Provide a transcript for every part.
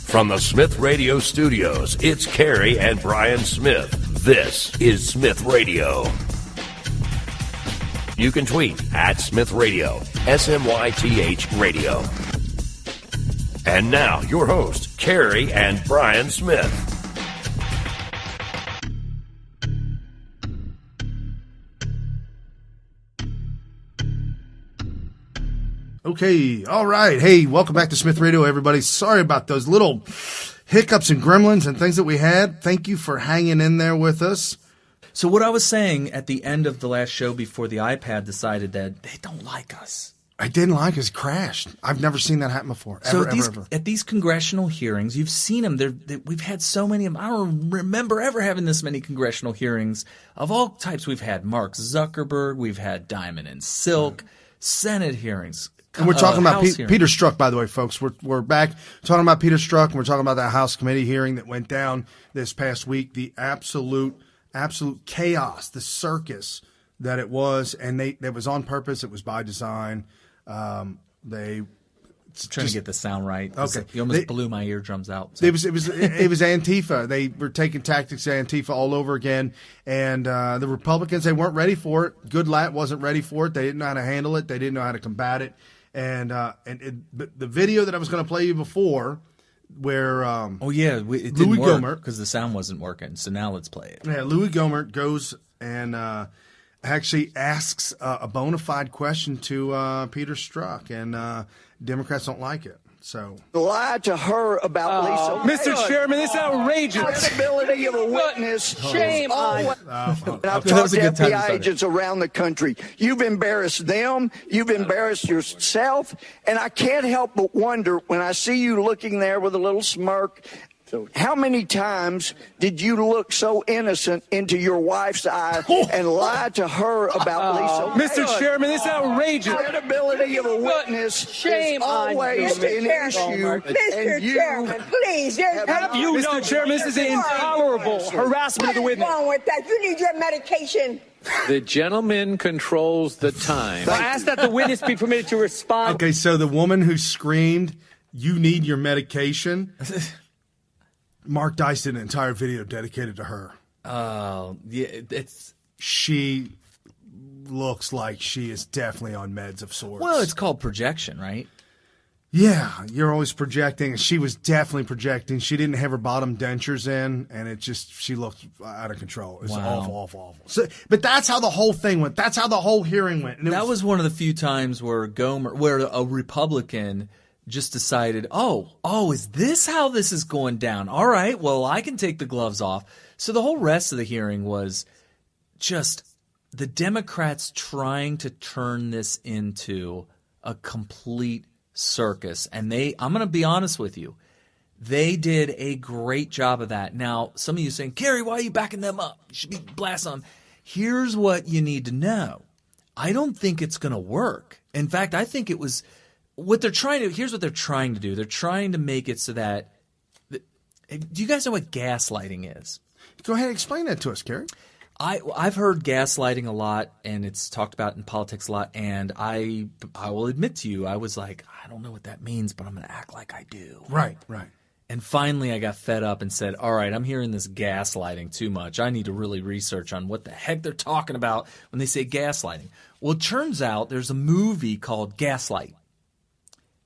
From the Smith Radio Studios, it's Carrie and Brian Smith. This is Smith Radio. You can tweet at Smith Radio, SMYTH Radio. And now, your host, Carrie and Brian Smith. Okay, all right. Hey, welcome back to Smith Radio, everybody. Sorry about those little hiccups and gremlins and things that we had. Thank you for hanging in there with us. So what I was saying at the end of the last show before the iPad decided that they don't like us. I didn't like us. Crashed. I've never seen that happen before. At these congressional hearings, you've seen them. We've had so many of them. I don't remember ever having this many congressional hearings of all types. We've had Mark Zuckerberg. We've had Diamond and Silk, Senate hearings. And we're talking about Peter Strzok, by the way, folks. We're back talking about Peter Strzok, and we're talking about that House committee hearing that went down this past week. The absolute chaos, the circus that it was, and that was on purpose. It was by design. They trying to get the sound right. Okay, you almost blew my eardrums out. So. It was Antifa. They were taking tactics of Antifa all over again, and the Republicans, they weren't ready for it. Goodlatte wasn't ready for it. They didn't know how to handle it. They didn't know how to combat it. And the video that I was going to play you before, where it didn't work because the sound wasn't working. So now let's play it. Yeah, Louis Gohmert goes and actually asks a bona fide question to Peter Strzok, and Democrats don't like it. So lie to her about Lisa. Mr. Chairman, this is outrageous. Credibility of a witness. Shame on you. I've talked to FBI agents around the country. You've embarrassed them. You've embarrassed yourself. And I can't help but wonder when I see you looking there with a little smirk, how many times did you look so innocent into your wife's eye and lie to her about Lisa? Mr. Chairman, this is outrageous. Credibility of a witness Shame is always an issue. Mr. Chairman, please. Have you Mr. Chairman, this is intolerable harassment of the witness. What's wrong with that? You need your medication. The gentleman controls the time. I ask that the witness be permitted to respond. Okay, so the woman who screamed, "You need your medication." Mark Dice did an entire video dedicated to her. Yeah, she looks like she is definitely on meds of sorts. Well, it's called projection, right? Yeah, you're always projecting. She was definitely projecting. She didn't have her bottom dentures in, and she looked out of control. It was awful. So, but that's how the whole thing went. That's how the whole hearing went. And that was one of the few times where a Republican just decided, is this how this is going down? All right, well, I can take the gloves off. So the whole rest of the hearing was just the Democrats trying to turn this into a complete circus. And I'm going to be honest with you, they did a great job of that. Now, some of you saying, Carrie, why are you backing them up? You should be blasting them. Here's what you need to know. I don't think it's going to work. In fact, I think it was – here's what they're trying to do. They're trying to make it so that do you guys know what gaslighting is? Go ahead and explain that to us, Carrie. I've heard gaslighting a lot, and it's talked about in politics a lot, and I will admit to you, I was like, I don't know what that means, but I'm going to act like I do. Right. And finally I got fed up and said, all right, I'm hearing this gaslighting too much. I need to really research on what the heck they're talking about when they say gaslighting. Well, it turns out there's a movie called Gaslight.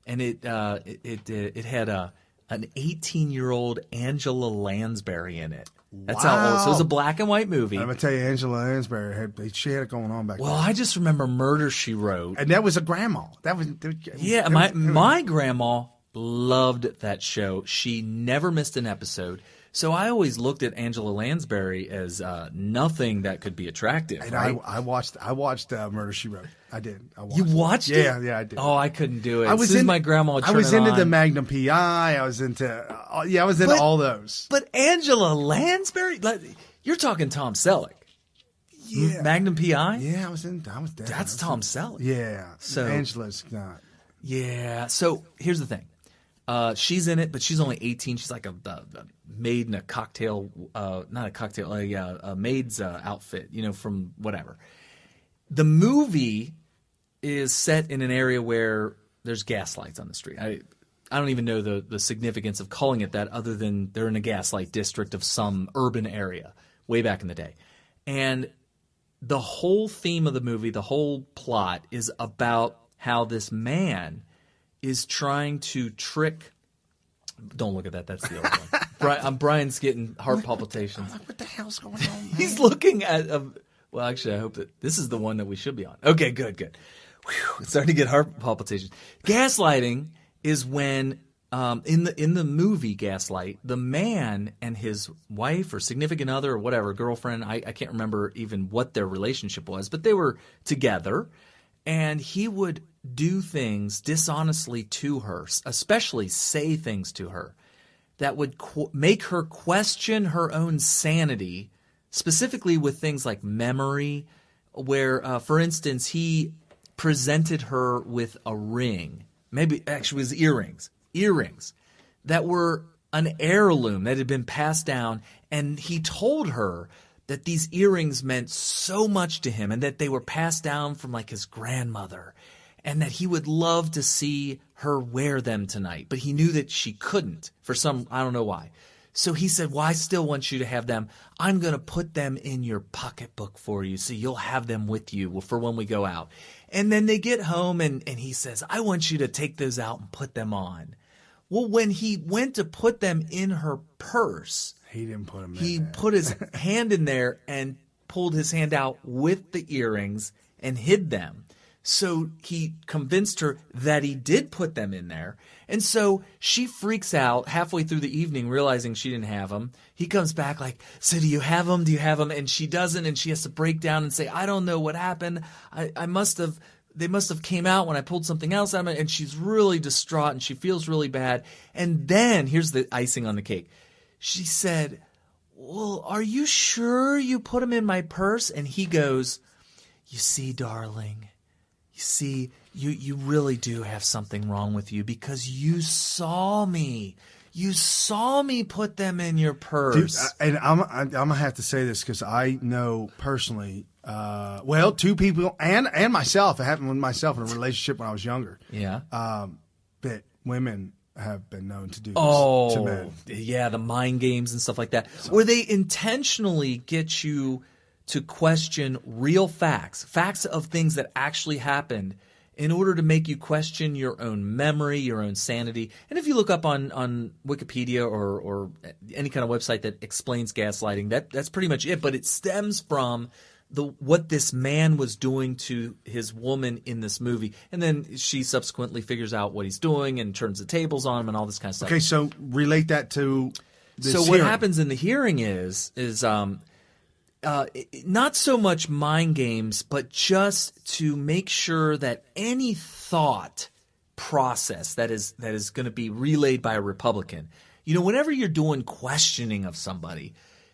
And it had an 18-year-old Angela Lansbury in it. That's how old. So it was a black and white movie. I'm gonna tell you, Angela Lansbury she had it going on back then. Well, I just remember Murder, She Wrote, and that was a grandma. My grandma loved that show. She never missed an episode. So I always looked at Angela Lansbury as nothing that could be attractive. And right? I watched Murder, She Wrote. I did. You watched it? Yeah, I did. Oh, I couldn't do it. I was my grandma. I was into the Magnum PI. I was into all those. But Angela Lansbury, you're talking Tom Selleck. Yeah. Magnum PI. Yeah, I was there. That's Tom Selleck. Yeah. So Angela's not. Yeah. So here's the thing. She's in it, but she's only 18. She's like a maid in a cocktail, not a cocktail, a maid's outfit, from whatever. The movie is set in an area where there's gas lights on the street. I don't even know the significance of calling it that other than they're in a gaslight district of some urban area way back in the day. And the whole theme of the movie, the whole plot is about how this man is trying to trick – don't look at that. That's the other one. Brian's getting heart palpitations. What the hell's going on, man? He's looking at well, actually, I hope that this is the one that we should be on. Okay, good. Whew, it's starting to get heart palpitations. Gaslighting is when in the movie Gaslight, the man and his wife or significant other or whatever, girlfriend, I can't remember even what their relationship was, but they were together, and he would do things dishonestly to her, especially say things to her that would make her question her own sanity, specifically with things like memory, where, for instance, he presented her with a ring. Maybe actually it was earrings that were an heirloom that had been passed down, and he told her that these earrings meant so much to him and that they were passed down from like his grandmother and that he would love to see her wear them tonight, but he knew that she couldn't for some, I don't know why. So he said, well, I still want you to have them. I'm going to put them in your pocketbook for you so you'll have them with you for when we go out. And then they get home and he says, I want you to take those out and put them on. Well, when he went to put them in her purse, he didn't put them in He there. put his hand in there and pulled his hand out with the earrings and hid them. So he convinced her that he did put them in there. And so she freaks out halfway through the evening, realizing she didn't have them. He comes back like, so do you have them? Do you have them? And she doesn't. And she has to break down and say, I don't know what happened. They must have came out when I pulled something else out. And she's really distraught and she feels really bad. And then here's the icing on the cake. She said, well, are you sure you put them in my purse? And he goes, you see, darling, see, you really do have something wrong with you because you saw me. You saw me put them in your purse. Dude, and I'm gonna have to say this because I know personally, two people and myself. It happened with myself in a relationship when I was younger. Yeah. That women have been known to do this to men. Yeah, the mind games and stuff like that, where they intentionally get you to question real facts of things that actually happened in order to make you question your own memory, your own sanity. And if you look up on Wikipedia or any kind of website that explains gaslighting, that's pretty much it. But it stems from what this man was doing to his woman in this movie. And then she subsequently figures out what he's doing and turns the tables on him and all this kind of stuff. Okay, so relate that to this So hearing. what happens in the hearing is not so much mind games, but just to make sure that any thought process that is going to be relayed by a Republican, whenever you're doing questioning of somebody,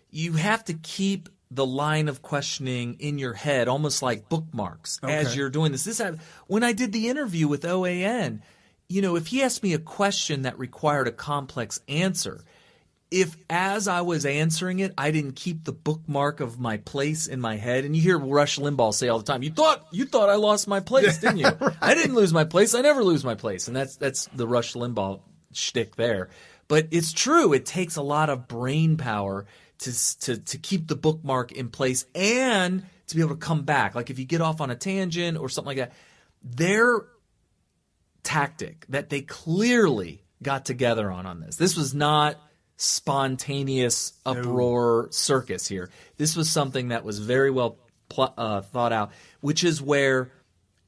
you have to keep the line of questioning in your head, almost like bookmarks as you're doing this. When I did the interview with OAN, if he asked me a question that required a complex answer, if as I was answering it, I didn't keep the bookmark of my place in my head, and you hear Rush Limbaugh say all the time, you thought I lost my place, didn't you? Right. I didn't lose my place. I never lose my place. And that's the Rush Limbaugh shtick there. But it's true. It takes a lot of brain power to keep the bookmark in place and to be able to come back. Like if you get off on a tangent or something like that, their tactic that they clearly got together on this was not spontaneous uproar circus here. This was something that was very well thought out, which is where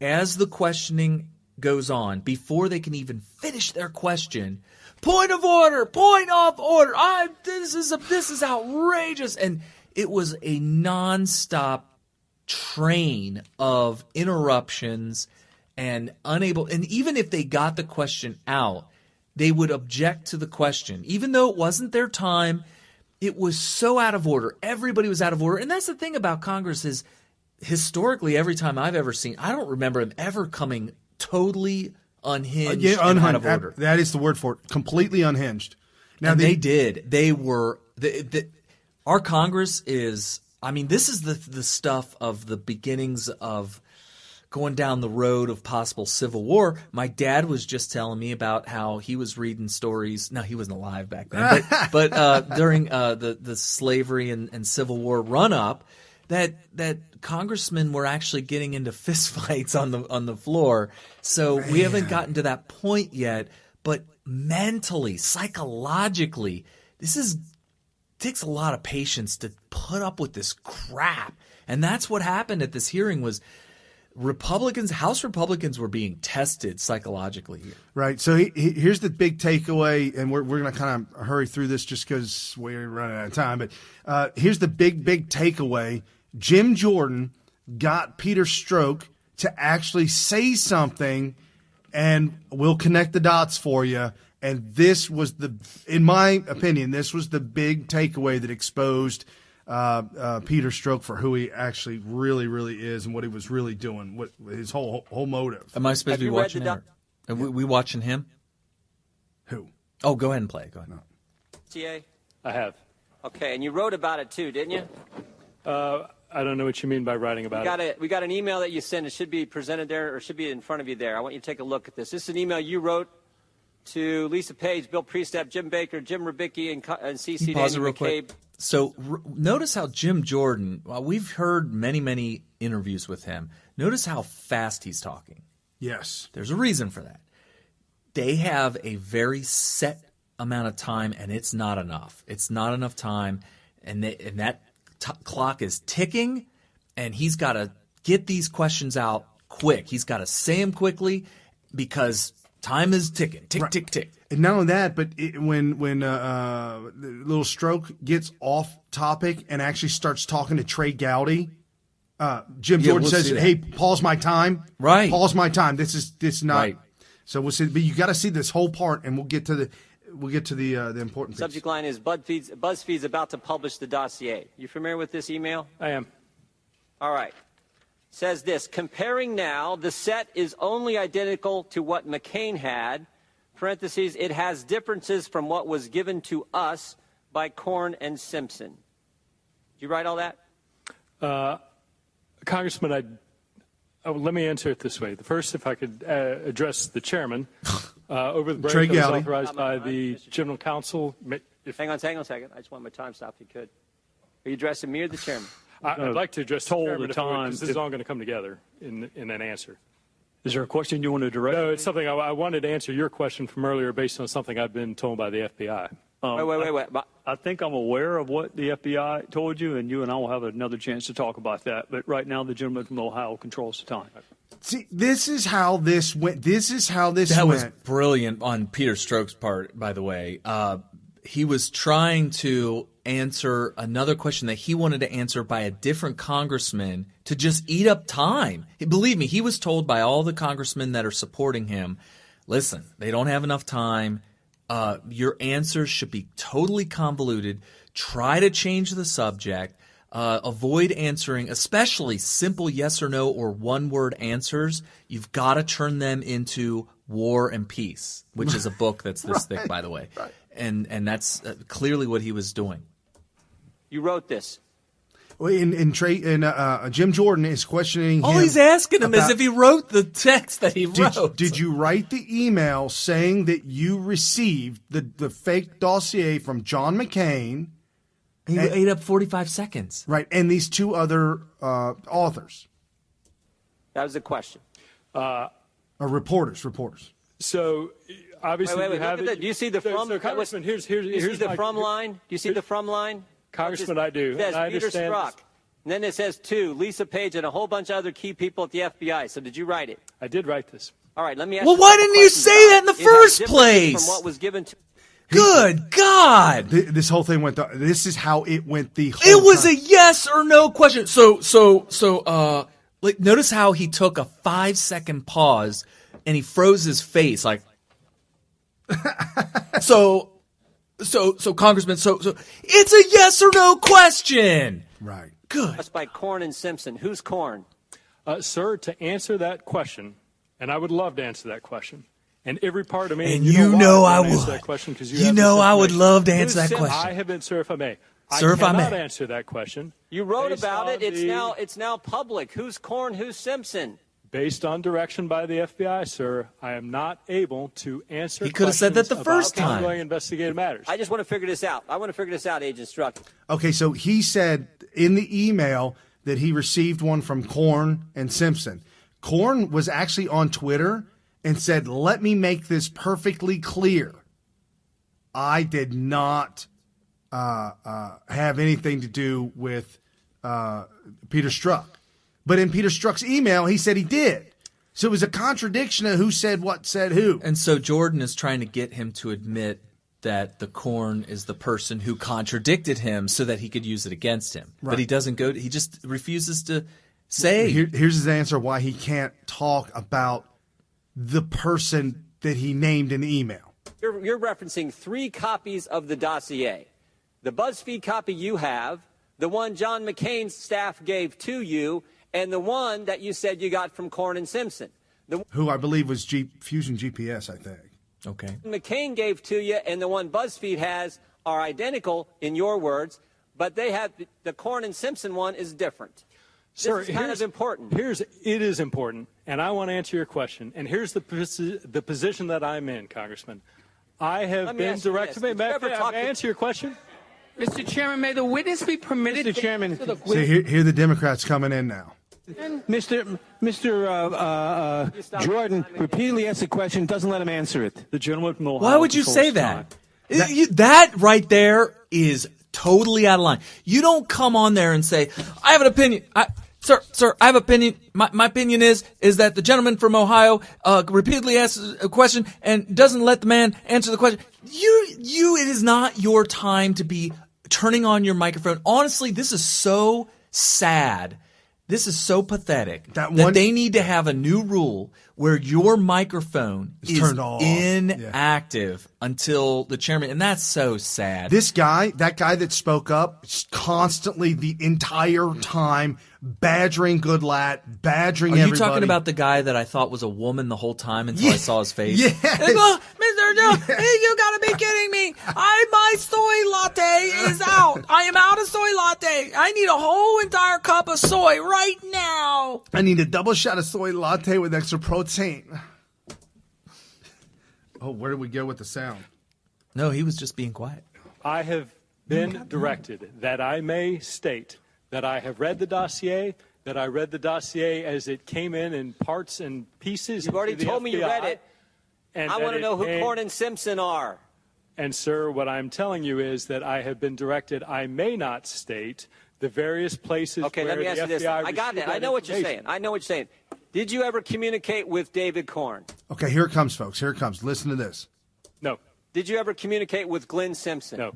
as the questioning goes on, before they can even finish their question, point of order, this is outrageous. And it was a nonstop train of interruptions and even if they got the question out, they would object to the question. Even though it wasn't their time, it was so out of order. Everybody was out of order. And that's the thing about Congress is historically, every time I've ever seen, I don't remember them ever coming totally unhinged and out of order. That is the word for it. Completely unhinged. Now they did. They were our Congress is. I mean, this is the stuff of the beginnings of going down the road of possible civil war. My dad was just telling me about how he was reading stories. No, he wasn't alive back then, but during the slavery and Civil War run-up, that congressmen were actually getting into fistfights on the floor. So we haven't gotten to that point yet, but mentally, psychologically, takes a lot of patience to put up with this crap. And that's what happened at this hearing was House Republicans were being tested psychologically here. Right. So here's the big takeaway, and we're going to kind of hurry through this just because we're running out of time. But here's the big takeaway. Jim Jordan got Peter Strzok to actually say something, and we'll connect the dots for you. And this was in my opinion, this was the big takeaway that exposed Peter Strzok for who he actually really is and what he was really doing, what his whole motive. Am I supposed to be watching him? Are we watching him? Who? Oh, go ahead and play it. Go ahead. No. TA? I have. Okay, and you wrote about it too, didn't you? I don't know what you mean by writing about it. We got an email that you sent. It should be presented there, or should be in front of you there. I want you to take a look at this. This is an email you wrote to Lisa Page, Bill Priestap, Jim Baker, Jim Rubicki, and CC Daniel McCabe. So notice how Jim Jordan, we've heard many interviews with him. Notice how fast he's talking. Yes. There's a reason for that. They have a very set amount of time, and it's not enough. It's not enough time, and that clock is ticking, and he's got to get these questions out quick. He's got to say them quickly because time is ticking. Tick, tick, tick. And not only that, but when little Strzok gets off topic and actually starts talking to Trey Gowdy, Jim Jordan says, "Hey, pause my time." Right. Pause my time. This is not. Right. So we'll see. But you got to see this whole part, and we'll get to the important things. Subject line is BuzzFeed's about to publish the dossier. You familiar with this email? I am. All right. Says this: comparing now, the set is only identical to what McCain had. Parentheses, it has differences from what was given to us by Corn and Simpson. Did you write all that? Congressman, let me answer it this way. The first, if I could address the chairman. Over the break, Trey that was Gowdy. authorized by the General Counsel. Hang on a second. I just want my time stopped if you could. Are you addressing me or the chairman? I'd like to address the chairman because this is all going to come together in an answer. Is there a question you want to direct? No, it's something I wanted to answer your question from earlier based on something I've been told by the FBI. Wait. I think I'm aware of what the FBI told you, and I will have another chance to talk about that. But right now, the gentleman from Ohio controls the time. See, this is how this went. That was brilliant on Peter Strzok's part, by the way. He was trying to answer another question that he wanted to answer by a different congressman to just eat up time. Believe me, he was told by all the congressmen that are supporting him, listen, they don't have enough time. Your answers should be totally convoluted. Try to change the subject. Avoid answering, especially simple yes or no or one-word answers. You've got to turn them into War and Peace, which is a book that's this thick, by the way. Right. And that's clearly what he was doing. You wrote this. Well, Jim Jordan is questioning him. All he's asking him is if he wrote the text that he wrote. Did you write the email saying that you received the fake dossier from John McCain? He ate up 45 seconds. Right, and these two other authors. That was the question. Reporters. So, obviously, do you see the from? So Congressman, here's the from line? Do you see the from line? Congressman, I do. It says I Peter understand. Strzok. And then it says to Lisa Page and a whole bunch of other key people at the FBI. So did you write it? I did write this. All right, let me ask you. Well, why didn't you say that in the first place? From what was given to. Good God! This whole thing went. This is how it went. It was a yes or no question. So, notice how he took a 5-second pause and he froze his face, like. So, Congressman. So, it's a yes or no question. Right. Good. That's by Corn and Simpson. Who's Corn? Sir, to answer that question, and I would love to answer that question. And every part of me, and you know I would. That question I would love to answer that question. I have been, sir, if I may. Sir, if I may. I cannot answer that question. You wrote about it. It's now public. Who's Corn? Who's Simpson? Based on direction by the FBI, sir, I am not able to answer. He could have said that the first time. Ongoing investigative matters. I just want to figure this out. I want to figure this out, Agent Strzok. Okay, so he said in the email that he received one from Korn and Simpson. Korn was actually on Twitter and said, "Let me make this perfectly clear. I did not have anything to do with Peter Strzok." But in Peter Strzok's email, he said he did. So it was a contradiction of who said what said who. And so Jordan is trying to get him to admit that the Korn is the person who contradicted him so that he could use it against him. Right. But he doesn't go. He just refuses to say. Here's his answer why he can't talk about the person that he named in the email. You're referencing 3 copies of the dossier. The BuzzFeed copy you have, the one John McCain's staff gave to you, and the one that you said you got from Korn and Simpson. Who I believe was Fusion GPS, I think. Okay. McCain gave to you and the one BuzzFeed has are identical in your words, but they have the Korn and Simpson one is different. Sir, this is kind of important. It is important, and I want to answer your question. And here's the position that I'm in, Congressman. I have been directed. May I answer your question? Mr. Chairman, may the witness be permitted Mr. Chairman, see, here the Democrats coming in now. Mr. Jordan repeatedly asks a question, doesn't let him answer it. The gentleman from Ohio. Why would you say that? That right there is totally out of line. You don't come on there and say, I have an opinion. Sir, I have an opinion. My opinion is that the gentleman from Ohio repeatedly asks a question and doesn't let the man answer the question. It is not your time to be turning on your microphone. Honestly, this is so sad. This is so pathetic that they need to have a new rule where your microphone is turned off. Inactive until the chairman, and that's so sad. That guy that spoke up, constantly the entire time badgering Goodlatte, badgering everybody. Are you talking about the guy that I thought was a woman the whole time until I saw his face? Yeah. Mr. Joe, you gotta be kidding me. My soy latte is out. I am out of soy latte. I need a whole entire cup of soy right now. I need a double shot of soy latte with extra protein. Oh, where did we go with the sound? No, he was just being quiet. I have been directed that I may state that I have read the dossier, that I read the dossier as it came in parts and pieces. You've already told me you read it. And I want to know who Korn and Simpson are. And, sir, what I'm telling you is that I have been directed I may not state the various places where the FBI ask you this. I got that. I know what you're saying. I know what you're saying. Did you ever communicate with David Korn? Okay, here it comes, folks. Here it comes. Listen to this. No. Did you ever communicate with Glenn Simpson? No.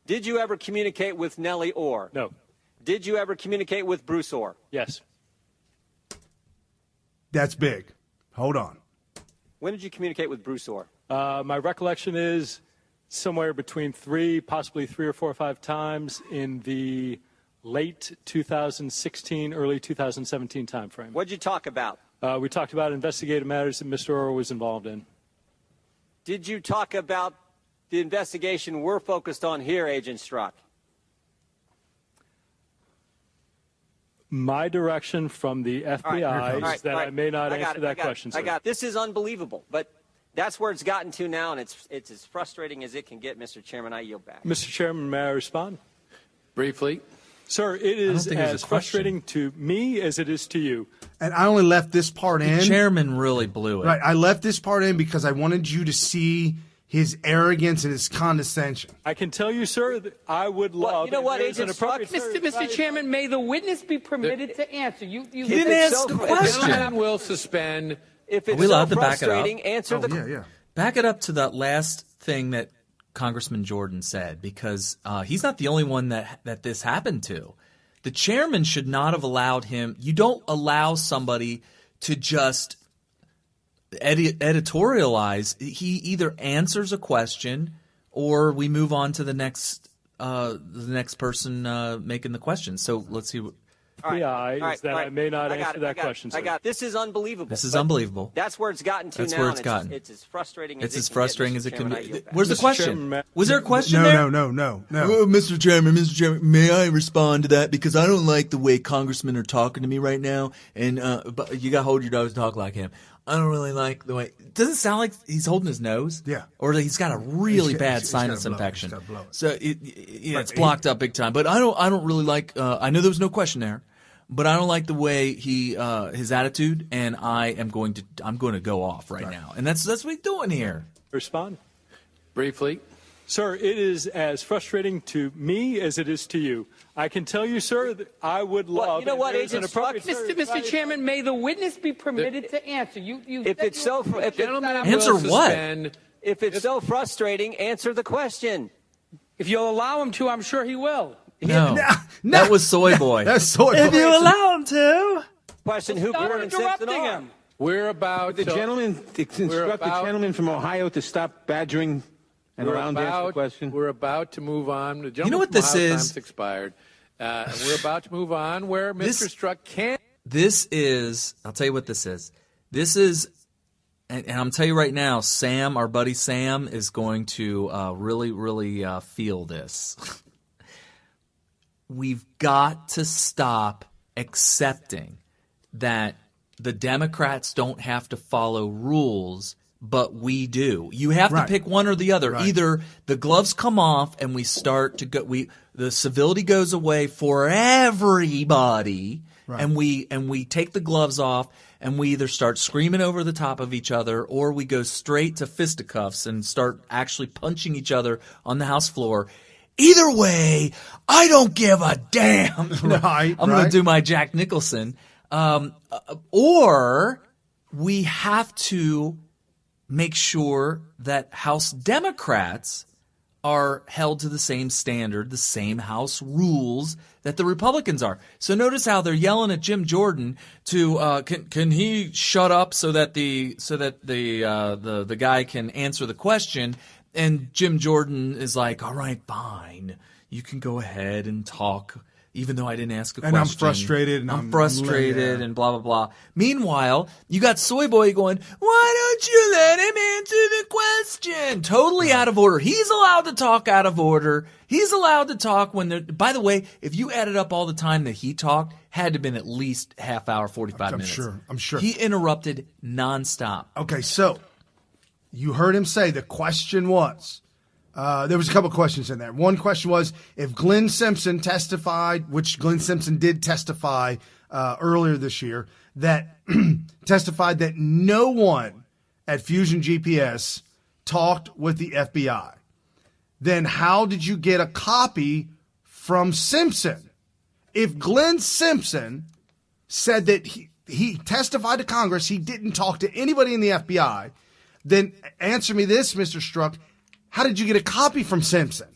Did you ever communicate with Nellie Orr? No. Did you ever communicate with Bruce Orr? Yes. That's big. Hold on. When did you communicate with Bruce Orr? My recollection is somewhere between possibly 3 or 4 or 5 times in the late 2016, early 2017 timeframe. What did you talk about? We talked about investigative matters that Mr. Orr was involved in. Did you talk about the investigation we're focused on here, Agent Strzok? My direction from the FBI is that I may not answer that question, sir. This is unbelievable, but that's where it's gotten to now, and it's as frustrating as it can get, Mr. Chairman. I yield back. Mr. Chairman, may I respond? Briefly. Sir, it is as frustrating to me as it is to you. And I only left this part in. The chairman really blew it. Right, I left this part in because I wanted you to see his arrogance and his condescension. I can tell you, sir, that I would love. You know what, Agent Strzok? Mr. Chairman, may the witness be permitted to answer. He didn't answer the question. Gentleman will suspend. If it's so frustrating, answer the question. Back it up to that last thing that Congressman Jordan said, because he's not the only one that this happened to. The chairman should not have allowed him. You don't allow somebody to just editorialize. He either answers a question or we move on to the next person making the question. So let's see. FBI is that I may not answer that question, sir. This is unbelievable. This is unbelievable. That's where it's gotten to now. That's where it's gotten. It's as frustrating as it's as frustrating as it can be. get. Where's the question? Was there a question No. Mr. Chairman, may I respond to that? Because I don't like the way congressmen are talking to me right now, and but you got to hold your nose and talk like him. I don't really like the way. Doesn't it sound like he's holding his nose? Yeah. Or he's got a really bad sinus infection. So it's blocked up big time. But I don't really like. I know there was no question there, but I don't like the way his attitude, and I'm going to go off right now, and that's what he's doing here. Respond briefly. Sir, it is as frustrating to me as it is to you. I can tell you, sir, that I would love. Well, you know what, Agent Strzok? Mr. Chairman, may the witness be permitted to answer. If it's so, answer what? If it's so frustrating, answer the question. If you'll allow him to, I'm sure he will. No, that was Soy Boy. That's Soy Boy. If you allow him to. Question: Who Stop Gordon interrupting Simpson him. We're about The gentleman instruct the gentleman from Ohio to stop badgering and allow him to answer the question. We're about to move on. The You know what this is? Time's expired. We're about to move on where Mr. Strzok can't. This is. I'll tell you what this is. This is. And I'm telling you right now, Sam, our buddy Sam, is going to really feel this. We've got to stop accepting that the Democrats don't have to follow rules, but we do. You have to pick one or the other. Right. Either the gloves come off and we start to go. The civility goes away for everybody, and we take the gloves off, and we either start screaming over the top of each other, or we go straight to fisticuffs and start actually punching each other on the House floor. Either way, I don't give a damn. I'm going to do my Jack Nicholson. Or we have to make sure that House Democrats are held to the same standard, the same House rules that the Republicans are. So notice how they're yelling at Jim Jordan to can he shut up so that the guy can answer the question. And Jim Jordan is like, all right, fine. You can go ahead and talk, even though I didn't ask a question. And I'm frustrated. And I'm frustrated and blah, blah, blah. Meanwhile, you got Soy Boy going, why don't you let him answer the question? Totally out of order. He's allowed to talk out of order. He's allowed to talk when they're – by the way, if you added up all the time that he talked, had to have been at least half hour, 45 minutes. I'm sure. He interrupted nonstop. Okay, so – you heard him say the question was, there was a couple questions in there. One question was if Glenn Simpson testified, which Glenn Simpson did testify earlier this year, that testified that no one at Fusion GPS talked with the FBI. Then how did you get a copy from Simpson? If Glenn Simpson said that he testified to Congress, he didn't talk to anybody in the FBI, then answer me this, Mr. Strzok. How did you get a copy from Simpson?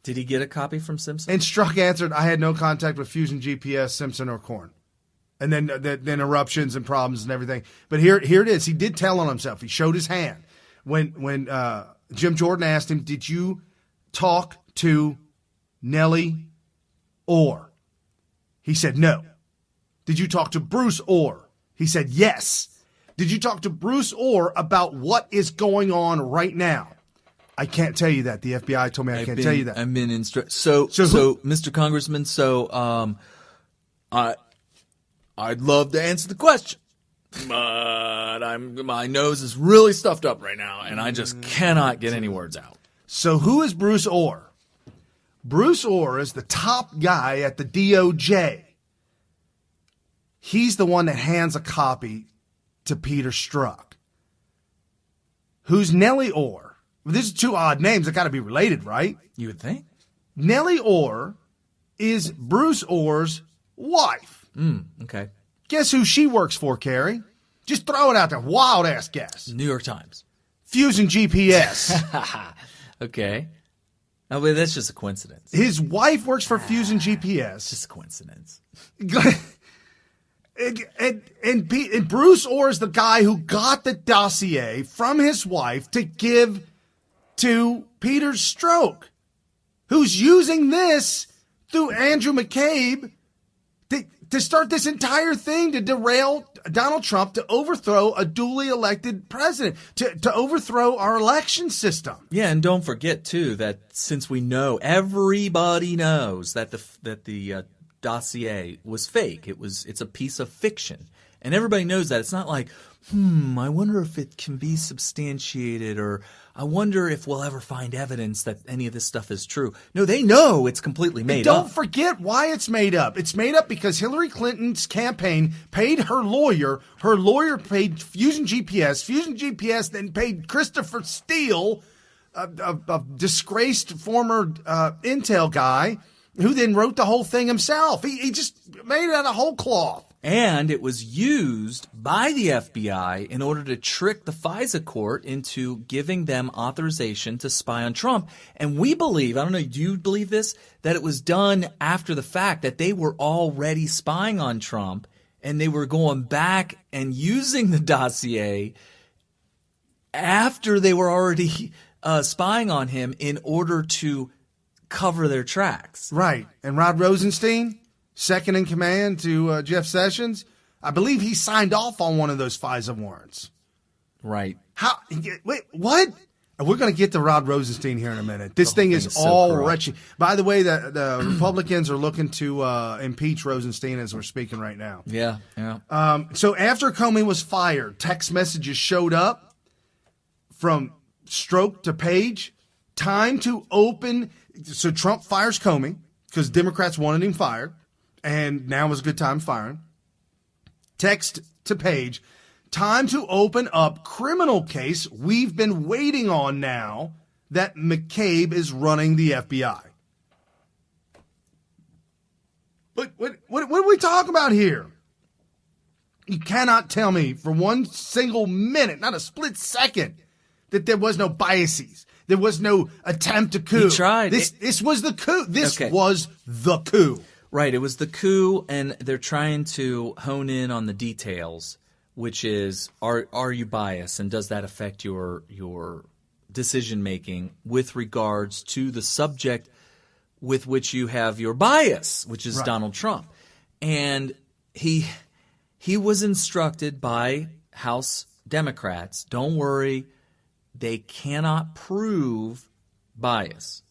Did he get a copy from Simpson? And Strzok answered, I had no contact with Fusion GPS, Simpson, or Korn. And then the eruptions and problems and everything. But here it is. He did tell on himself. He showed his hand. When Jim Jordan asked him, did you talk to Nellie Orr? He said no. Did you talk to Bruce Orr? He said yes. Did you talk to Bruce Orr about what is going on right now? I can't tell you that. The FBI told me I can't tell you that. I've been instructed. So, Mr. Congressman, I'd love to answer the question, but my nose is really stuffed up right now, and I just cannot get any words out. So who is Bruce Orr? Bruce Orr is the top guy at the DOJ. He's the one that hands a copy to Peter Strzok. Who's Nellie Orr? Well, these are two odd names that got to be related, right? You would think. Nellie Orr is Bruce Orr's wife. Okay. Guess who she works for, Carrie? Just throw it out there. Wild ass guess. New York Times. Fusion GPS. Okay. Oh, but that's just a coincidence. His wife works for Fusion GPS. Just a coincidence. And Bruce Orr is the guy who got the dossier from his wife to give to Peter Strzok, who's using this through Andrew McCabe to start this entire thing to derail Donald Trump, to overthrow a duly elected president, to overthrow our election system. Yeah, and don't forget too that since we know, everybody knows that the dossier was fake. It's a piece of fiction, and everybody knows that. It's not like, I wonder if it can be substantiated, or I wonder if we'll ever find evidence that any of this stuff is true. No, they know it's completely made up. Don't forget why it's made up. It's made up because Hillary Clinton's campaign paid her lawyer. Her lawyer paid Fusion GPS. Fusion GPS then paid Christopher Steele, a disgraced former Intel guy, who then wrote the whole thing himself. He just made it out of whole cloth. And it was used by the FBI in order to trick the FISA court into giving them authorization to spy on Trump. And we believe, I don't know, do you believe this? That it was done after the fact, that they were already spying on Trump and they were going back and using the dossier after they were already spying on him in order to cover their tracks. Right. And Rod Rosenstein, second in command to Jeff Sessions, I believe he signed off on one of those FISA warrants. Right. How? Wait, what? We're going to get to Rod Rosenstein here in a minute. This thing is all wretched. By the way, the Republicans are looking to impeach Rosenstein as we're speaking right now. Yeah. So after Comey was fired, text messages showed up from Strzok to Page. Time to open. So Trump fires Comey because Democrats wanted him fired. And now was a good time firing. Text to Page. Time to open up criminal case we've been waiting on now that McCabe is running the FBI. What are we talking about here? You cannot tell me for one single minute, not a split second, that there was no biases. There was no attempt to coup. He tried. This was the coup. This was the coup. Right. It was the coup, and they're trying to hone in on the details, which is, are you biased, and does that affect your decision making with regards to the subject with which you have your bias, which is Donald Trump. And he was instructed by House Democrats, don't worry, they cannot prove bias.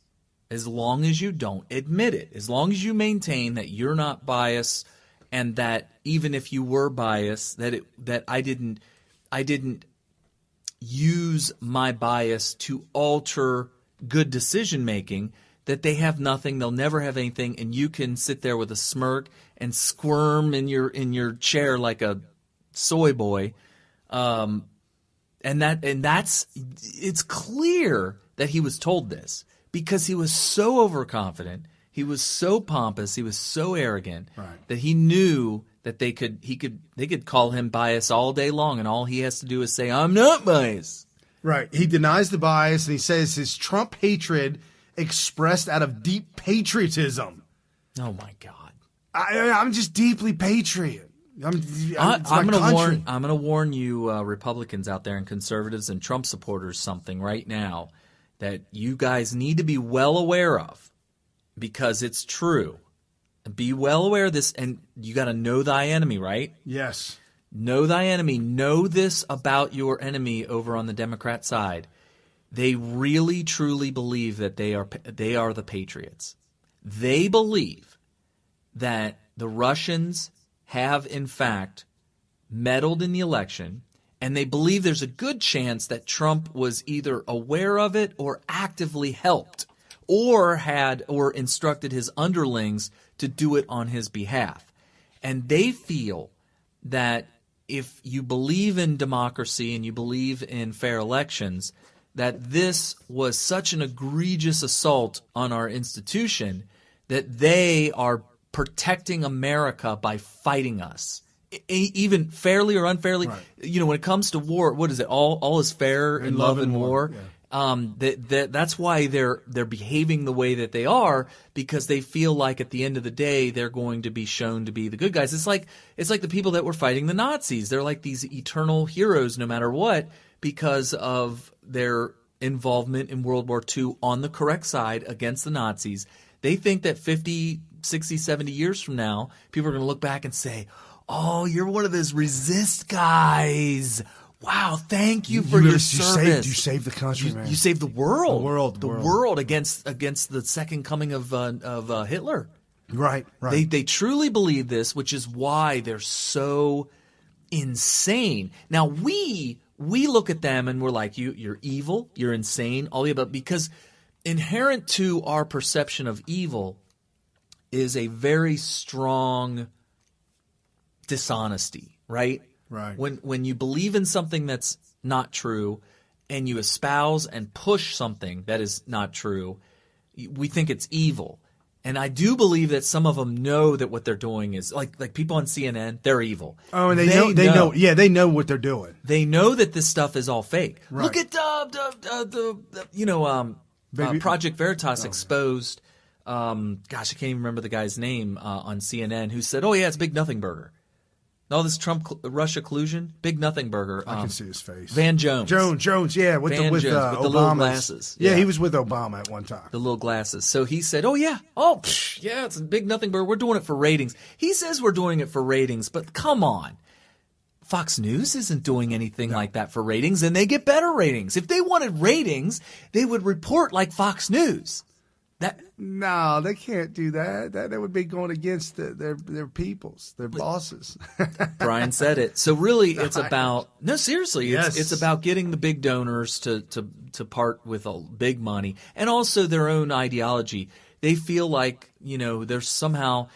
As long as you don't admit it, as long as you maintain that you're not biased, and that even if you were biased, that I didn't use my bias to alter good decision making, that they have nothing, they'll never have anything, and you can sit there with a smirk and squirm in your chair like a soy boy, and it's clear that he was told this. Because he was so overconfident, he was so pompous, he was so arrogant that he knew that they could call him biased all day long, and all he has to do is say, "I'm not biased." Right. He denies the bias, and he says his Trump hatred expressed out of deep patriotism. Oh my God! I'm just deeply patriot. I'm going to warn you, Republicans out there and conservatives and Trump supporters, something right now that you guys need to be well aware of, because it's true. Be well aware of this, and you got to know thy enemy, right? Yes. Know thy enemy. Know this about your enemy over on the Democrat side. They really, truly believe that they are the patriots. They believe that the Russians have, in fact, meddled in the election, and they believe there's a good chance that Trump was either aware of it or actively helped or instructed his underlings to do it on his behalf. And they feel that if you believe in democracy and you believe in fair elections, that this was such an egregious assault on our institution that they are protecting America by fighting us. Even fairly or unfairly, when it comes to war, what is it? All is fair in love and war. Yeah. That's why they're behaving the way that they are, because they feel like at the end of the day they're going to be shown to be the good guys. It's like the people that were fighting the Nazis. They're like these eternal heroes no matter what, because of their involvement in World War II on the correct side against the Nazis. They think that 50 60, 70 years from now, people are going to look back and say, oh, you're one of those resist guys. Wow, thank you for your service. You saved the country, man. You saved the world. The world against the second coming of Hitler. Right. They truly believe this, which is why they're so insane. Now we look at them and we're like, you're evil, you're insane, all the above, because inherent to our perception of evil is a very strong dishonesty, right? Right. When you believe in something that's not true and you espouse and push something that is not true, we think it's evil. And I do believe that some of them know that what they're doing is like people on CNN, they're evil. Oh, and they know. Yeah, they know what they're doing. They know that this stuff is all fake. Right. Look at Project Veritas exposed. Gosh, I can't even remember the guy's name on CNN who said, "Oh yeah, it's Big Nothing Burger." All this Trump-Russia collusion, Big Nothing Burger. I can see his face. Van Jones. Jones, yeah, with the little glasses. Yeah, he was with Obama at one time. The little glasses. So he said, yeah, it's a Big Nothing Burger. We're doing it for ratings. He says we're doing it for ratings, but come on. Fox News isn't doing anything like that for ratings, and they get better ratings. If they wanted ratings, they would report like Fox News. No, they can't do that. That would be going against their peoples, their bosses. Brian said it. So really, it's about seriously. Yes. It's about getting the big donors to part with big money and also their own ideology. They feel like there's somehow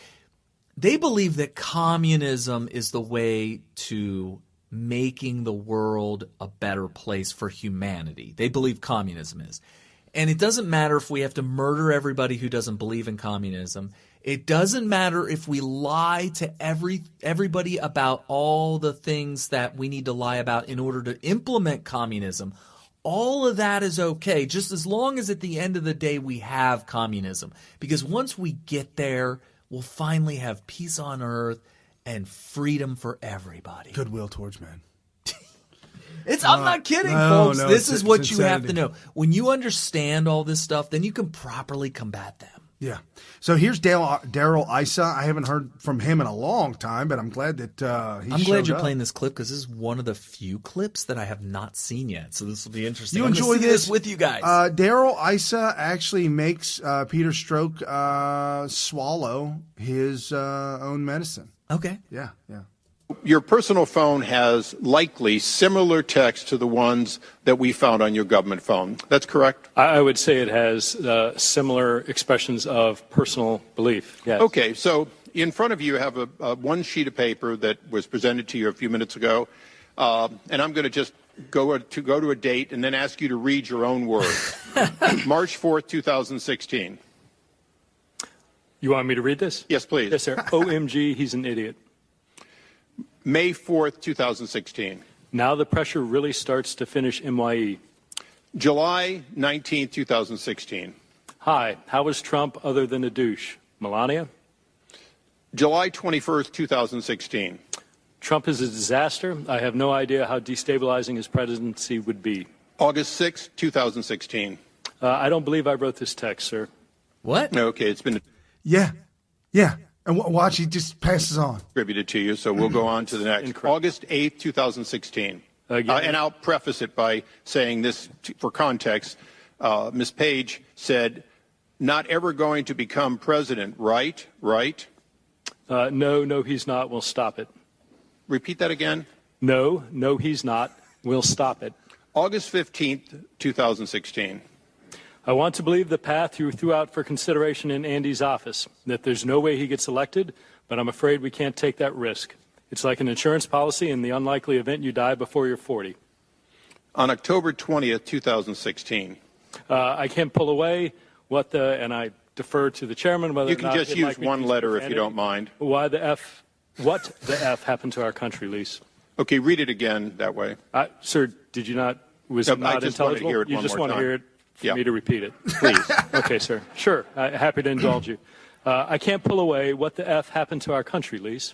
they believe that communism is the way to making the world a better place for humanity. They believe communism is. And it doesn't matter if we have to murder everybody who doesn't believe in communism. It doesn't matter if we lie to everybody about all the things that we need to lie about in order to implement communism. All of that is okay, just as long as at the end of the day we have communism. Because once we get there, we'll finally have peace on earth and freedom for everybody. Goodwill towards men. I'm not kidding, folks. This is what you have to know. When you understand all this stuff, then you can properly combat them. Yeah. So here's Darrell Issa. I haven't heard from him in a long time, but I'm glad that I'm glad you're playing this clip because this is one of the few clips that I have not seen yet. So this will be interesting. You enjoy this with you guys. Darrell Issa actually makes Peter Strzok swallow his own medicine. Okay. Yeah. Your personal phone has likely similar text to the ones that we found on your government phone. That's correct? I would say it has similar expressions of personal belief, yes. Okay, so in front of you have a one sheet of paper that was presented to you a few minutes ago, and I'm going to just go to a date and then ask you to read your own words. March 4th, 2016. You want me to read this? Yes, please. Yes, sir. OMG, he's an idiot. May 4th, 2016. Now the pressure really starts to finish MYE. July 19th, 2016. Hi, how was Trump other than a douche? Melania? July 21st, 2016. Trump is a disaster. I have no idea how destabilizing his presidency would be. August 6th, 2016. I don't believe I wrote this text, sir. What? Okay, it's been... Yeah. And watch, he just passes on. Distributed to you, so we'll go on to the next. Incredible. August 8th, 2016. And I'll preface it by saying this for context. Ms. Page said, not ever going to become president, right? Right? No, he's not. We'll stop it. Repeat that again. No, he's not. We'll stop it. August 15th, 2016. I want to believe the path you threw out for consideration in Andy's office, that there's no way he gets elected, but I'm afraid we can't take that risk. It's like an insurance policy in the unlikely event you die before you're 40. On October 20th, 2016. I can't pull away and I defer to the chairman whether you can just use one letter if you don't mind. What the F happened to our country, Lise? Okay, read it again that way. Sir, did you not, was it not intelligible? You just want to hear it for me to repeat it, please. Okay, sir. Sure. Happy to indulge you. I can't pull away. What the F happened to our country, Lise?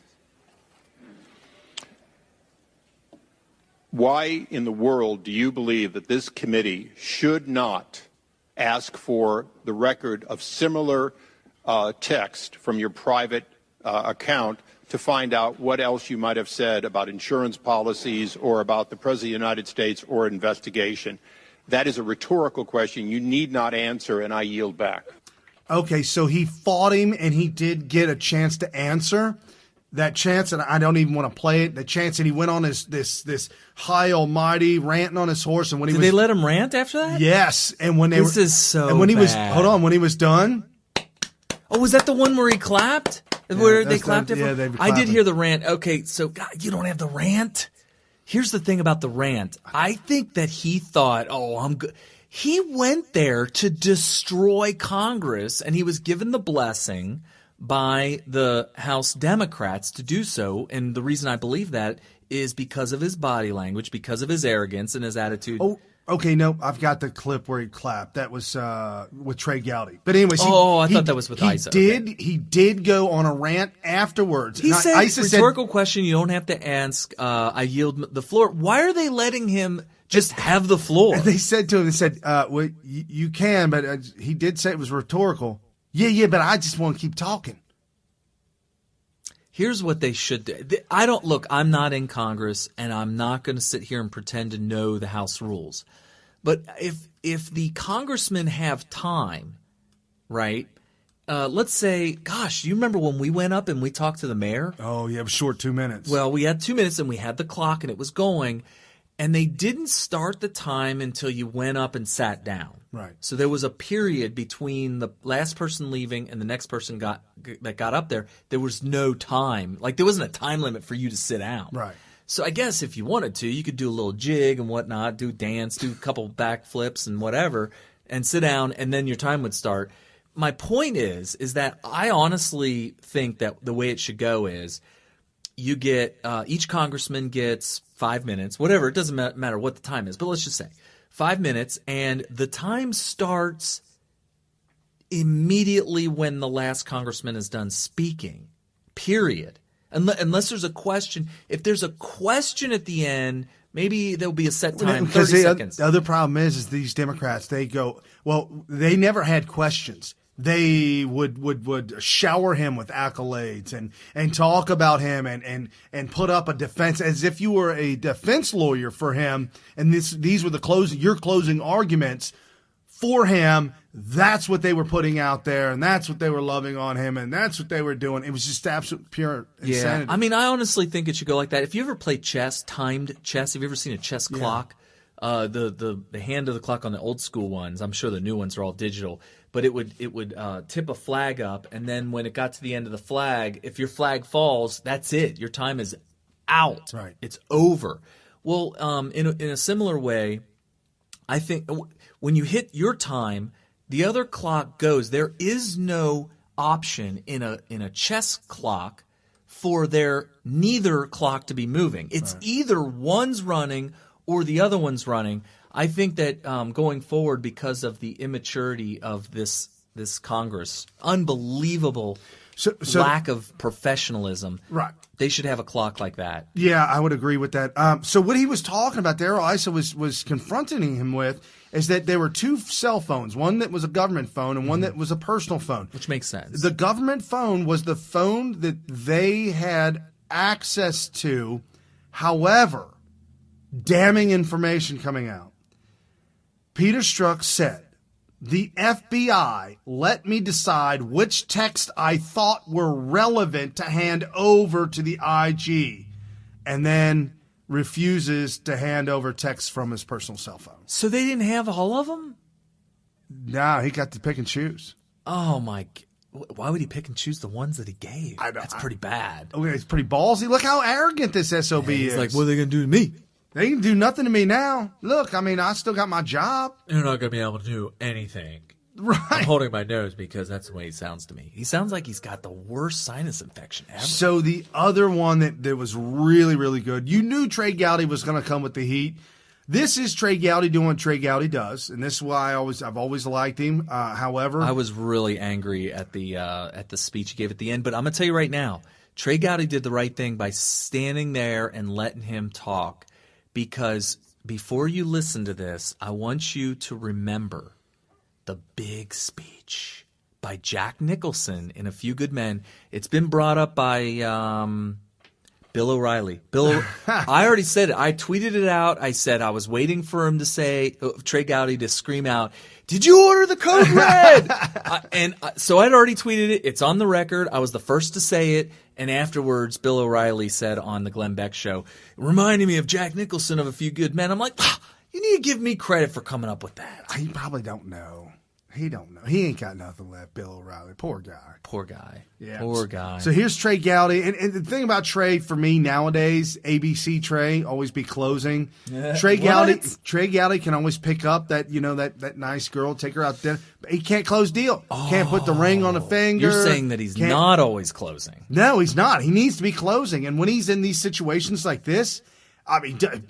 Why in the world do you believe that this committee should not ask for the record of similar text from your private account to find out what else you might have said about insurance policies or about the President of the United States or investigation. That is a rhetorical question you need not answer, and I yield back. Okay, so he fought him, and he did get a chance to answer. That chance, and I don't even want to play it, the chance that he went on this high almighty ranting on his horse. And when Did they let him rant after that? Yes. And when this is so and when he bad. when he was done. Oh, was that the one where he clapped? Where they clapped they were I did clapping. hear the rant. Okay, so God, you don't have the rant? Here's the thing about the rant. I think that he thought, oh, I'm good. He went there to destroy Congress, and he was given the blessing by the House Democrats to do so. And the reason I believe that is because of his body language, because of his arrogance and his attitude. Oh, okay, no, I've got the clip where he clapped. That was with Trey Gowdy. But anyways, I thought that was with Issa. He did go on a rant afterwards. He And said, Issa rhetorical question you don't have to ask. I yield the floor. Why are they letting him just have the floor? And they said to him, well, you can, but he did say it was rhetorical. Yeah, but I just want to keep talking. Here's what they should do. I'm not in Congress, and I'm not going to sit here and pretend to know the House rules. But if the congressmen have time, right, let's say, gosh, you remember when we went up and we talked to the mayor? Oh, yeah, it was short 2 minutes. Well, we had 2 minutes, and we had the clock, and it was going. And they didn't start the time until you went up and sat down. Right. So there was a period between the last person leaving and the next person that got up there. There was no time. Like, there wasn't a time limit for you to sit down. Right. So I guess if you wanted to, you could do a little jig and whatnot, do dance, do a couple backflips and whatever, and sit down, and then your time would start. My point is that I honestly think that the way it should go is you get each congressman gets 5 minutes, whatever. It doesn't matter what the time is, but let's just say 5 minutes, and the time starts immediately when the last congressman is done speaking, period. Unless there's a question. If there's a question at the end, maybe there'll be a set time, 30 seconds. The other problem is these Democrats, they go, well, they never had questions. They would shower him with accolades and talk about him and put up a defense as if you were a defense lawyer for him. And these were your closing arguments for him. That's what they were putting out there, and that's what they were loving on him, and that's what they were doing. It was just absolute pure insanity. Yeah, I mean, I honestly think it should go like that. If you ever played chess, timed chess, have you ever seen a chess clock? The hand of the clock on the old school ones, I'm sure the new ones are all digital, but it would tip a flag up, and then when it got to the end of the flag, if your flag falls, that's it. Your time is out. Right. It's over. Well, in a similar way, I think when you hit your time, the other clock goes. There is no option in a chess clock for neither clock to be moving. It's either one's running or the other one's running. I think that going forward, because of the immaturity of this Congress, unbelievable lack of professionalism, right? They should have a clock like that. Yeah, I would agree with that. So what he was talking about there, Issa was confronting him with, is that there were two cell phones, one that was a government phone and one that was a personal phone. Which makes sense. The government phone was the phone that they had access to. However, damning information coming out. Peter Strzok said, the FBI let me decide which text I thought were relevant to hand over to the IG, and then refuses to hand over texts from his personal cell phone. So they didn't have all of them? No, he got to pick and choose. Oh, my. Why would he pick and choose the ones that he gave? That's pretty bad. Okay, it's pretty ballsy. Look how arrogant this SOB is. He's like, what are they going to do to me? They can do nothing to me now. Look, I mean, I still got my job. You're not going to be able to do anything. Right. I'm holding my nose because that's the way he sounds to me. He sounds like he's got the worst sinus infection ever. So the other one that was really, really good, you knew Trey Gowdy was going to come with the heat. This is Trey Gowdy doing what Trey Gowdy does, and this is why I've always liked him. However, I was really angry at the speech he gave at the end, but I'm going to tell you right now, Trey Gowdy did the right thing by standing there and letting him talk, because before you listen to this, I want you to remember the big speech by by Jack Nicholson in A Few Good Men. It's been brought up by Bill O'Reilly. I already said it. I tweeted it out. I said I was waiting for him to say, Trey Gowdy to scream out, "Did you order the code red?" So I'd already tweeted it. It's on the record. I was the first to say it. And afterwards, Bill O'Reilly said on the Glenn Beck show, reminding me of Jack Nicholson of A Few Good Men. I'm like, you need to give me credit for coming up with that. He probably don't know. He don't know. He ain't got nothing left, Bill O'Reilly. Poor guy. Poor guy. Yeah. Poor guy. So here's Trey Gowdy. And the thing about Trey for me nowadays, ABC Trey, always be closing. Trey Gowdy can always pick up that, that nice girl, take her out to dinner. But he can't close deal. Can't put the ring on the finger. You're saying that he's not always closing. No, he's not. He needs to be closing. And when he's in these situations like this,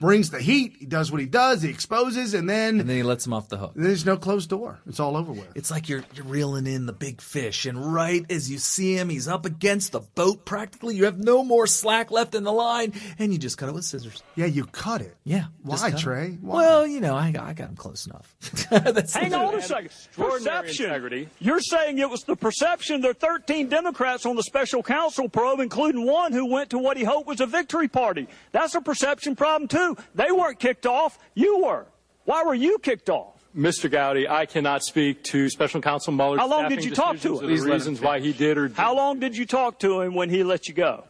brings the heat. He does what he does. He exposes, and then he lets him off the hook. There's no closed door. It's all over with. It's like you're reeling in the big fish, and right as you see him, he's up against the boat practically. You have no more slack left in the line, and you just cut it with scissors. Yeah, you cut it. Yeah. Why, Trey? Why? Well, I got him close enough. Hang on a second. Perception. Integrity. You're saying it was the perception. There are 13 Democrats on the special counsel probe, including one who went to what he hoped was a victory party. That's a perception problem, too. They weren't kicked off. You were. Why were you kicked off? Mr. Gowdy, I cannot speak to Special Counsel Mueller's How long did you talk to him? The reasons why he did or didn't. How long did you talk to him when he let you go?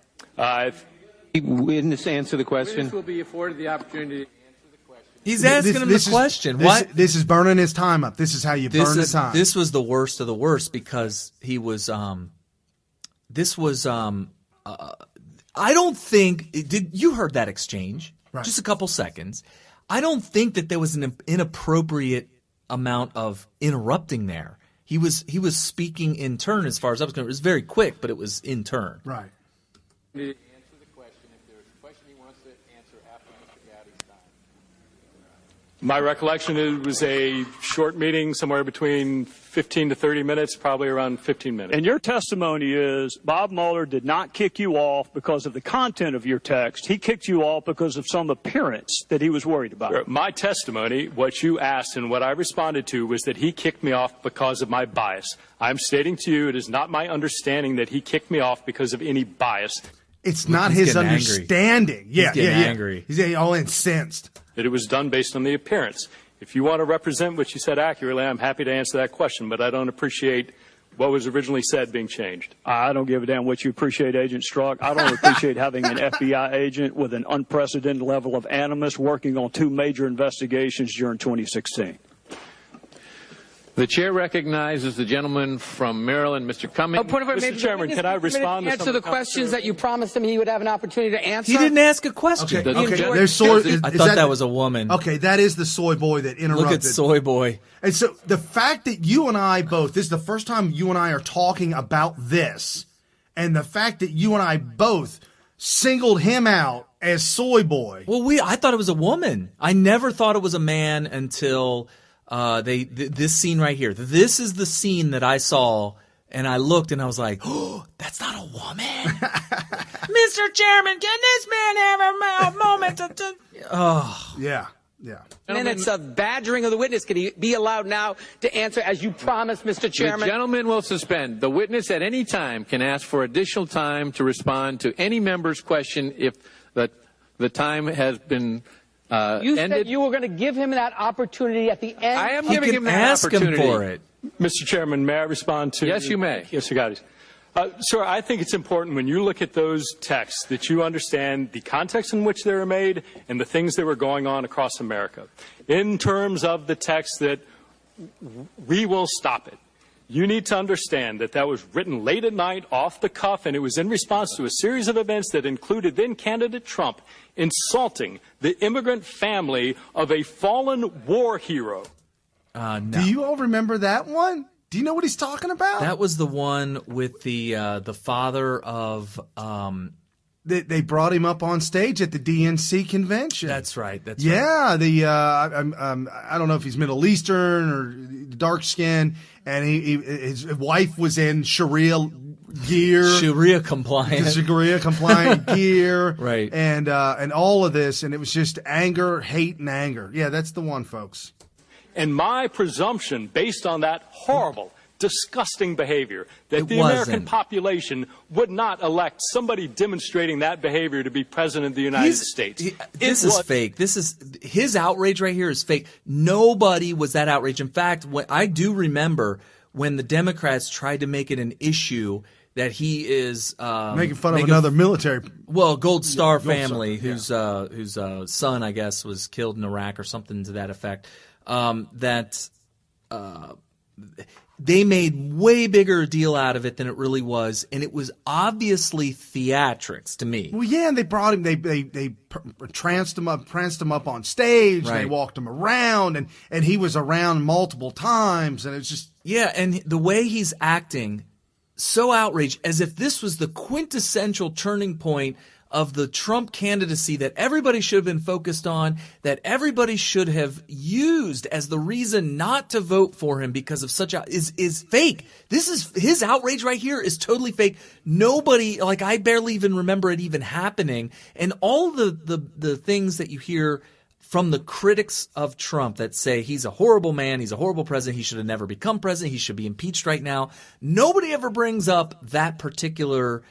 Witness answer the question. Witness will be afforded the opportunity to answer the question. He's asking him the question. This is burning his time up. This is how you burn the time. This was the worst of the worst because he was I don't think you heard that exchange. Right. Just a couple seconds. I don't think that there was an inappropriate amount of interrupting there. He was speaking in turn as far as I was concerned. It was very quick, but it was in turn. Right. Answer the question if there's a question he wants to answer after Mr. Gowdy's time. My recollection, it was a short meeting, somewhere between 15 to 30 minutes, probably around 15 minutes. And your testimony is Bob Mueller did not kick you off because of the content of your text. He kicked you off because of some appearance that he was worried about. My testimony, what you asked and what I responded to, was that he kicked me off because of my bias. I'm stating to you it is not my understanding that he kicked me off because of any bias. It's not his understanding. He's getting angry. He's all incensed. That it was done based on the appearance. If you want to represent what you said accurately, I'm happy to answer that question, but I don't appreciate what was originally said being changed. I don't give a damn what you appreciate, Agent Strzok. I don't appreciate having an FBI agent with an unprecedented level of animus working on 2 major investigations during 2016. The chair recognizes the gentleman from Maryland, Mr. Cummings. Mr. Chairman, can I respond to answer the questions that you promised him he would have an opportunity to answer? He didn't ask a question. Okay. I thought that was a woman. Okay, that is the soy boy that interrupted. Look at soy boy. And so the fact that you and I both, this is the first time you and I are talking about this, and the fact that you and I both singled him out as soy boy. Well, I thought it was a woman. I never thought it was a man until this scene right here. This is the scene that I saw, and I looked and I was like, "Oh, that's not a woman." Mr. Chairman, can this man have a moment to? Oh, yeah. Minutes of badgering of the witness. Can he be allowed now to answer as you promised, Mr. Chairman? The gentleman will suspend. The witness at any time can ask for additional time to respond to any member's question if the time has been you ended. said you were going to give him that opportunity at the end. I am giving him that opportunity. Ask him for it. Mr. Chairman, may I respond to? Yes, you may. Yes, Mr. Gowdy. Sir, I think it's important when you look at those texts that you understand the context in which they were made and the things that were going on across America. In terms of the text that we will stop it, you need to understand that was written late at night, off the cuff, and it was in response to a series of events that included then-candidate Trump insulting the immigrant family of a fallen war hero. No. Do you all remember that one? Do you know what he's talking about? That was the one with the father of. They brought him up on stage at the DNC convention. That's right. Right. I don't know if he's Middle Eastern or dark skin, and his wife was in Sharia gear, Sharia compliant gear, right? And all of this, and it was just anger, hate, and anger. Yeah, that's the one, folks. And my presumption, based on that horrible, disgusting behavior that the American population would not elect somebody demonstrating that behavior to be president of the United States. This is fake. His outrage right here is fake. Nobody was that outraged. In fact, I do remember when the Democrats tried to make it an issue that he is making fun of another military, Gold Star family whose son, I guess, was killed in Iraq or something to that effect. They made way bigger deal out of it than it really was, and it was obviously theatrics to me. Well, yeah, and they brought him. They pranced him up on stage. Right. They walked him around, and he was around multiple times, and it's just and the way he's acting, so outraged, as if this was the quintessential turning point of the Trump candidacy that everybody should have been focused on, that everybody should have used as the reason not to vote for him because of such is fake. This is his outrage right here is totally fake. Nobody, I barely even remember it even happening. And all the things that you hear from the critics of Trump that say he's a horrible man, he's a horrible president, he should have never become president, he should be impeached right now. Nobody ever brings up that particular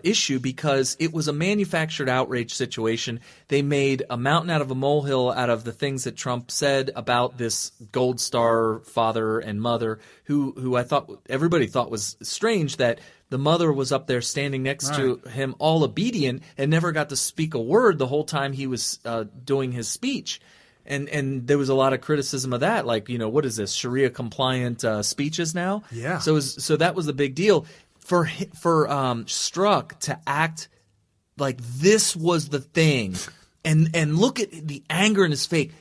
issue because it was a manufactured outrage situation. They made a mountain out of a molehill out of the things that Trump said about this Gold Star father and mother, who I thought everybody thought was strange that the mother was up there standing next to him, all obedient, and never got to speak a word the whole time he was doing his speech. And there was a lot of criticism of that, what is this, Sharia compliant speeches now? Yeah. So that was the big deal. For Strzok to act like this was the thing, and look at the anger in his face.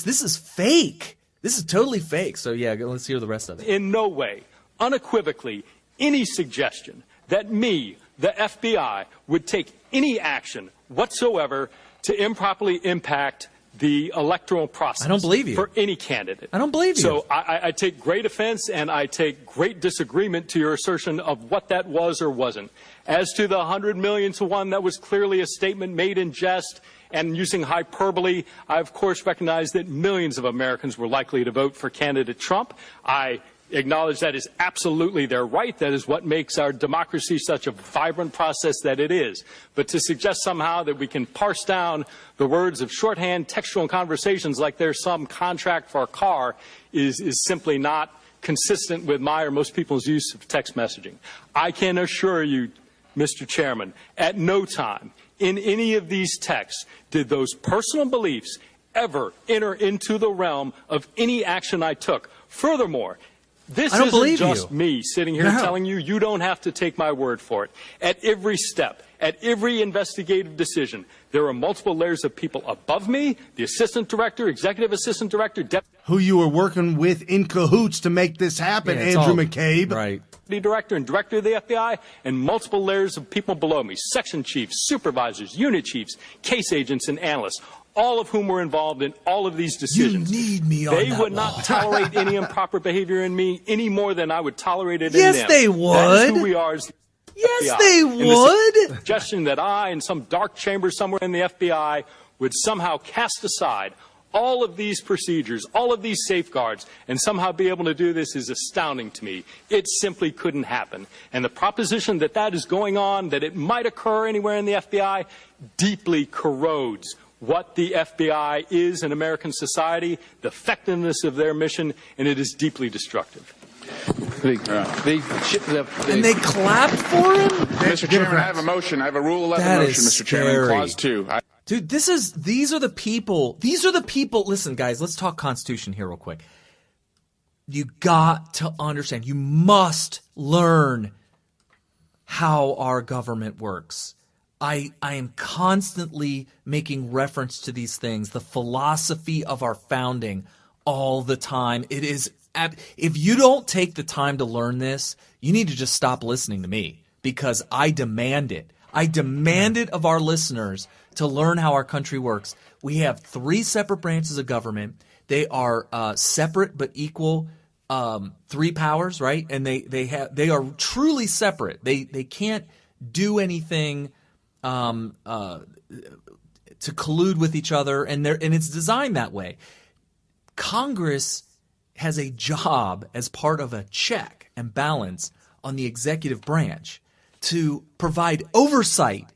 This is fake. This is totally fake. So yeah, let's hear the rest of it. In no way, unequivocally, any suggestion that me, the FBI, would take any action whatsoever to improperly impact the electoral process. I don't believe you. For any candidate. I don't believe you. So I take great offense and I take great disagreement to your assertion of what that was or wasn't. As to the 100 million to one, that was clearly a statement made in jest and using hyperbole. I, of course, recognize that millions of Americans were likely to vote for candidate Trump. I acknowledge that is absolutely their right. That is what makes our democracy such a vibrant process that it is. But to suggest somehow that we can parse down the words of shorthand textual conversations like there's some contract for a car is simply not consistent with my or most people's use of text messaging. I can assure you, Mr. Chairman, at no time in any of these texts did those personal beliefs ever enter into the realm of any action I took. Furthermore, this isn't just me sitting here telling you you don't have to take my word for it. At every step, at every investigative decision, there are multiple layers of people above me, the assistant director, executive assistant director, who you were working with in cahoots to make this happen, Andrew McCabe. Right. Director and director of the FBI, and multiple layers of people below me, section chiefs, supervisors, unit chiefs, case agents, and analysts, all of whom were involved in all of these decisions. You need me on They that would not tolerate any improper behavior in me any more than I would tolerate it in them. Yes, they would. That is who we are as the Yes, FBI. they would. The suggestion that I, in some dark chamber somewhere in the FBI, would somehow cast aside all of these procedures, all of these safeguards, and somehow be able to do this is astounding to me. It simply couldn't happen. And the proposition that that is going on, that it might occur anywhere in the FBI, deeply corrodes what the FBI is in American society, the effectiveness of their mission, and it is deeply destructive. And they clapped for him? Mr. Chairman, I have a motion. I have a Rule 11 That motion, is Mr. Chairman, scary. Clause 2. Dude, these are the people. Listen, guys, let's talk Constitution here real quick. You got to understand. You must learn how our government works. I am constantly making reference to these things, the philosophy of our founding all the time. It is, if you don't take the time to learn this, you need to just stop listening to me because I demand it. I demand it of our listeners to learn how our country works. We have 3 separate branches of government. They are separate but equal 3 powers, right? And they are truly separate. They can't do anything to collude with each other, and it's designed that way. Congress has a job as part of a check and balance on the executive branch to provide oversight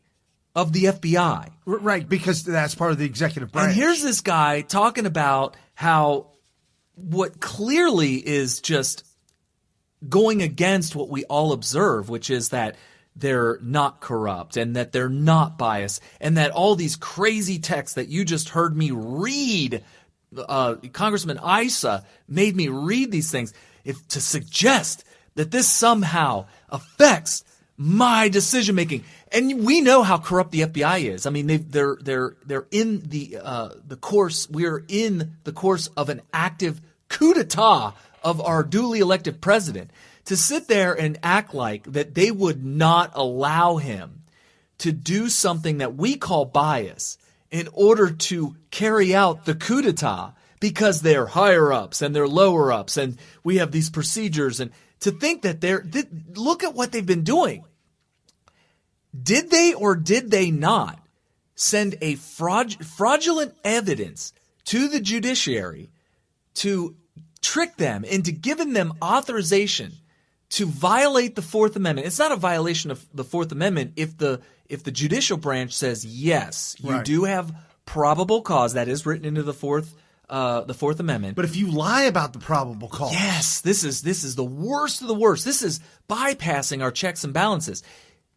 of the FBI. Right, because that's part of the executive branch. And here's this guy talking about how what clearly is just going against what we all observe, which is that they're not corrupt and that they're not biased and that all these crazy texts that you just heard me read, Congressman Issa made me read these things to suggest that this somehow affects my decision making. And we know how corrupt the FBI is. I mean, they're in the course. We're in the course of an active coup d'etat of our duly elected president. To sit there and act like that they would not allow him to do something that we call bias in order to carry out the coup d'etat because they're higher ups and they're lower ups and we have these procedures, and to think that look at what they've been doing. Did they or did they not send a fraudulent evidence to the judiciary to trick them into giving them authorization to violate the Fourth Amendment? It's not a violation of the Fourth Amendment if the judicial branch says, yes, you do have probable cause. That is written into the Fourth Amendment. But if you lie about the probable cause. Yes, this is the worst of the worst. This is bypassing our checks and balances.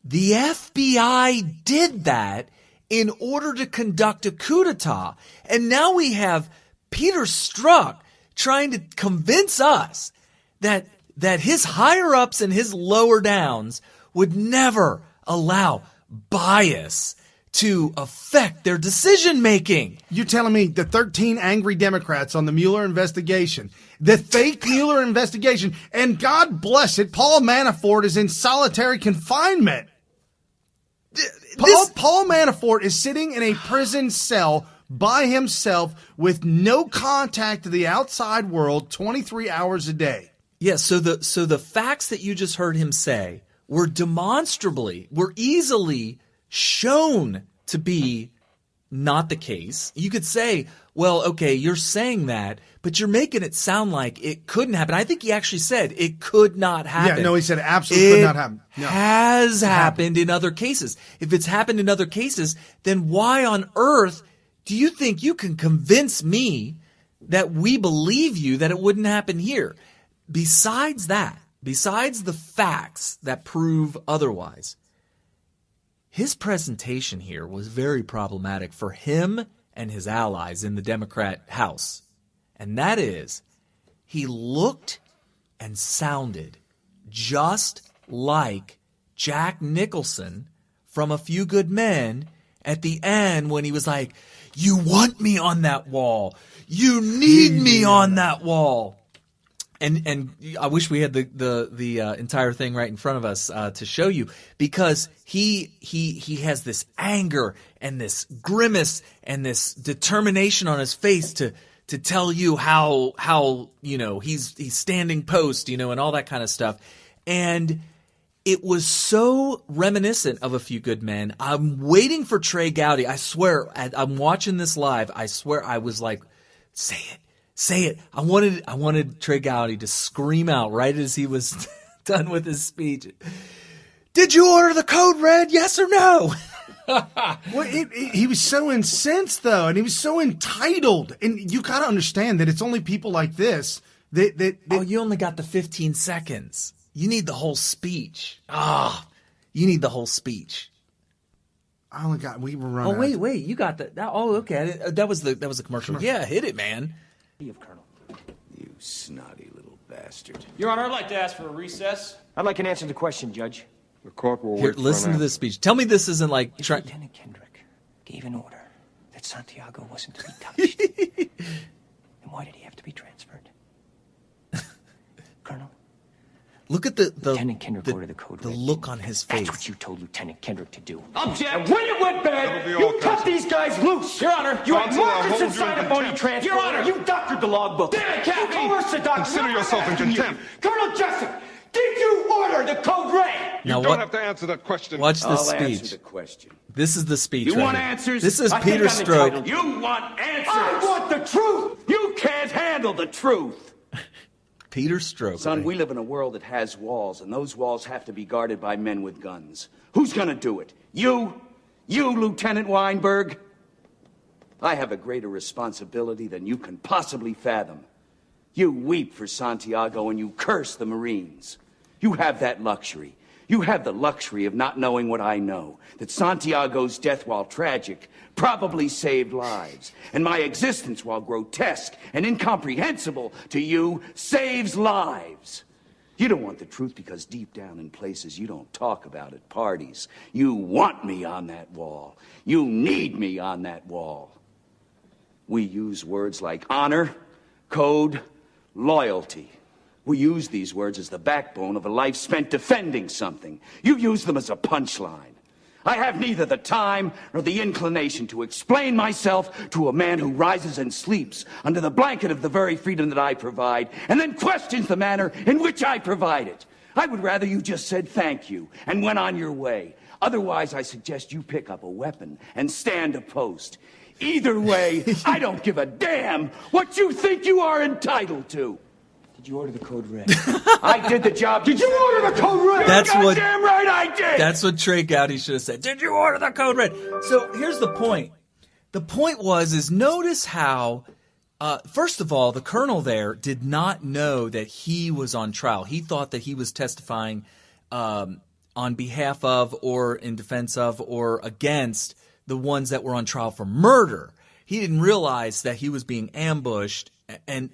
The FBI did that in order to conduct a coup d'etat. And now we have Peter Strzok trying to convince us that his higher-ups and his lower-downs would never allow bias to affect their decision-making. You're telling me the 13 angry Democrats on the Mueller investigation, the fake Mueller investigation, and God bless it, Paul Manafort is in solitary confinement. Paul Manafort is sitting in a prison cell by himself with no contact to the outside world 23 hours a day. Yeah, so the facts that you just heard him say were easily shown to be not the case. You could say, well, okay, you're saying that, but you're making it sound like it couldn't happen. I think he actually said it could not happen. Yeah, no, he said absolutely could not happen. No. Has happened in other cases. If it's happened in other cases, then why on earth do you think you can convince me that we believe you that it wouldn't happen here? Besides that, besides the facts that prove otherwise, his presentation here was very problematic for him and his allies in the Democrat House. And that is, he looked and sounded just like Jack Nicholson from A Few Good Men at the end when he was like, you want me on that wall. You need me on that wall. And I wish we had the entire thing right in front of us to show you, because he has this anger and this grimace and this determination on his face to tell you how he's standing post, and all that kind of stuff. And it was so reminiscent of A Few Good Men. I'm waiting for Trey Gowdy. I swear, I'm watching this live. I swear I was like, say it. Say it. I wanted Trey Gowdy to scream out right as he was done with his speech. Did you order the code red? Yes or no? Well, he was so incensed, though, and he was so entitled. And you got to understand that it's only people like this that oh, you only got the 15 seconds. You need the whole speech. You need the whole speech. I only got. We were running. Oh, wait. You got that. Oh, okay. That was the commercial. Yeah, hit it, man. Colonel. You snotty little bastard. Your Honor, I'd like to ask for a recess. I'd like an answer to the question, Judge. The corporal. Here, listen to this speech. Tell me this isn't like... Lieutenant Kendrick gave an order that Santiago wasn't to be touched. Then why did he have to be transferred? Colonel? Look at the Lieutenant Kendrick ordered the code red. Look on his face. That's what you told Lieutenant Kendrick to do. Object! And when it went bad, you cut these guys loose! Your Honor! You had Marcus inside a phony transfer! Your Honor! You doctored the logbook! Damn it, Captain! You coerced the doctor! Consider yourself in contempt! Colonel Jessup, did you order the code red? You don't have to answer that question. Watch this I'll speech. Answer the question. This is the speech. You right want here. answers? This is Peter Strzok. You want answers? I want the truth! You can't handle the truth! Peter Strzok. Son, we live in a world that has walls, and those walls have to be guarded by men with guns. Who's going to do it? You? You, Lieutenant Weinberg? I have a greater responsibility than you can possibly fathom. You weep for Santiago and you curse the Marines. You have that luxury. You have the luxury of not knowing what I know, that Santiago's death, while tragic, probably saved lives. And my existence, while grotesque and incomprehensible to you, saves lives. You don't want the truth because deep down in places you don't talk about at parties, you want me on that wall. You need me on that wall. We use words like honor, code, loyalty. We use these words as the backbone of a life spent defending something. You use them as a punchline. I have neither the time nor the inclination to explain myself to a man who rises and sleeps under the blanket of the very freedom that I provide and then questions the manner in which I provide it. I would rather you just said thank you and went on your way. Otherwise, I suggest you pick up a weapon and stand a post. Either way, I don't give a damn what you think you are entitled to. Did you order the code red? I did the job. Did you order the code red? That's You're what. Goddamn right I did. That's what Trey Gowdy should have said. Did you order the code red? So here's the point. The point is notice how, first of all, the colonel there did not know that he was on trial. He thought that he was testifying on behalf of or in defense of or against the ones that were on trial for murder. He didn't realize that he was being ambushed.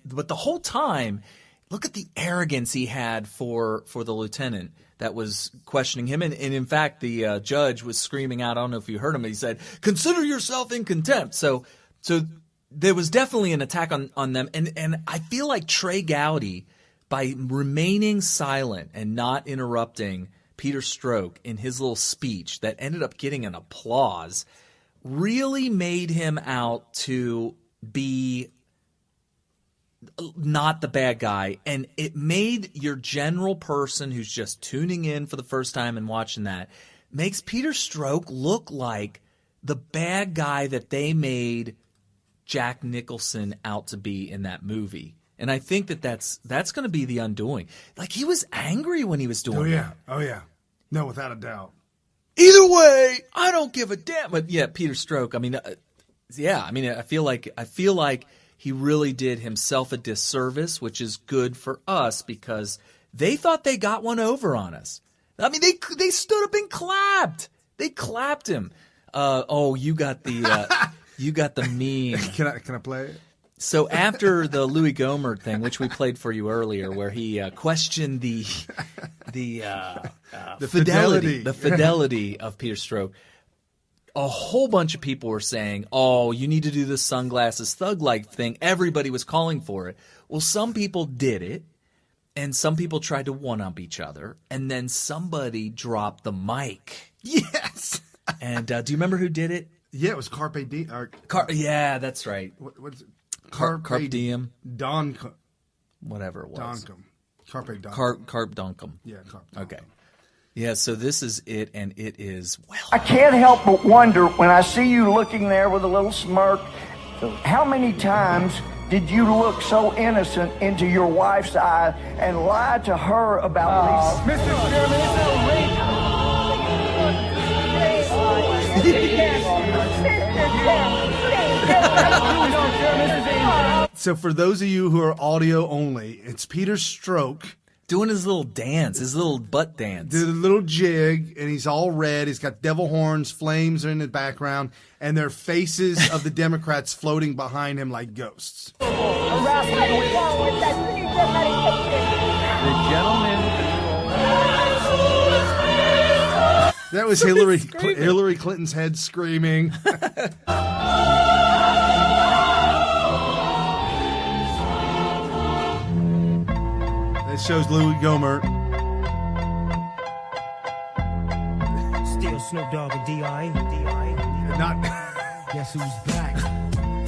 But the whole time, look at the arrogance he had for the lieutenant that was questioning him. And in fact, the judge was screaming out, I don't know if you heard him, he said, consider yourself in contempt. So there was definitely an attack on them. And I feel like Trey Gowdy, by remaining silent and not interrupting Peter Strzok in his little speech that ended up getting an applause, really made him out to be not the bad guy, and it made your general person who's just tuning in for the first time and watching that, makes Peter Strzok look like the bad guy that they made Jack Nicholson out to be in that movie. And I think that's going to be the undoing. Like, he was angry when he was doing that. Oh yeah, no, without a doubt. Either way, I don't give a damn. But yeah, Peter Strzok. I mean, I feel like he really did himself a disservice, which is good for us because they thought they got one over on us. I mean, they stood up and clapped. They clapped him. You got the meme. Can I play it? So after the Louis Gohmert thing, which we played for you earlier, where he questioned the fidelity of Peter Strzok, a whole bunch of people were saying, oh, you need to do the sunglasses thug-like thing. Everybody was calling for it. Well, some people did it, and some people tried to one-up each other, and then somebody dropped the mic. Yes. And do you remember who did it? Yeah, it was Carpe Diem. Yeah, that's right. What is it? Carpe Diem. Doncum. Whatever it was. Doncum. Carpe Doncum. Carpe Doncum. Yeah, Carpe Doncum. Okay. Yeah, so this is it, and it is, I can't help but wonder when I see you looking there with a little smirk, how many times did you look so innocent into your wife's eye and lie to her about these? Mr. Chairman, so for those of you who are audio only, it's Peter Strzok doing his little dance, his little butt dance. Did a little jig, and he's all red. He's got devil horns, flames are in the background, and there are faces of the Democrats floating behind him like ghosts. The gentleman. That was Hillary Clinton's head screaming. It shows Louis Gohmert. Still Snoop Dogg and D.I. Not. Guess who's back?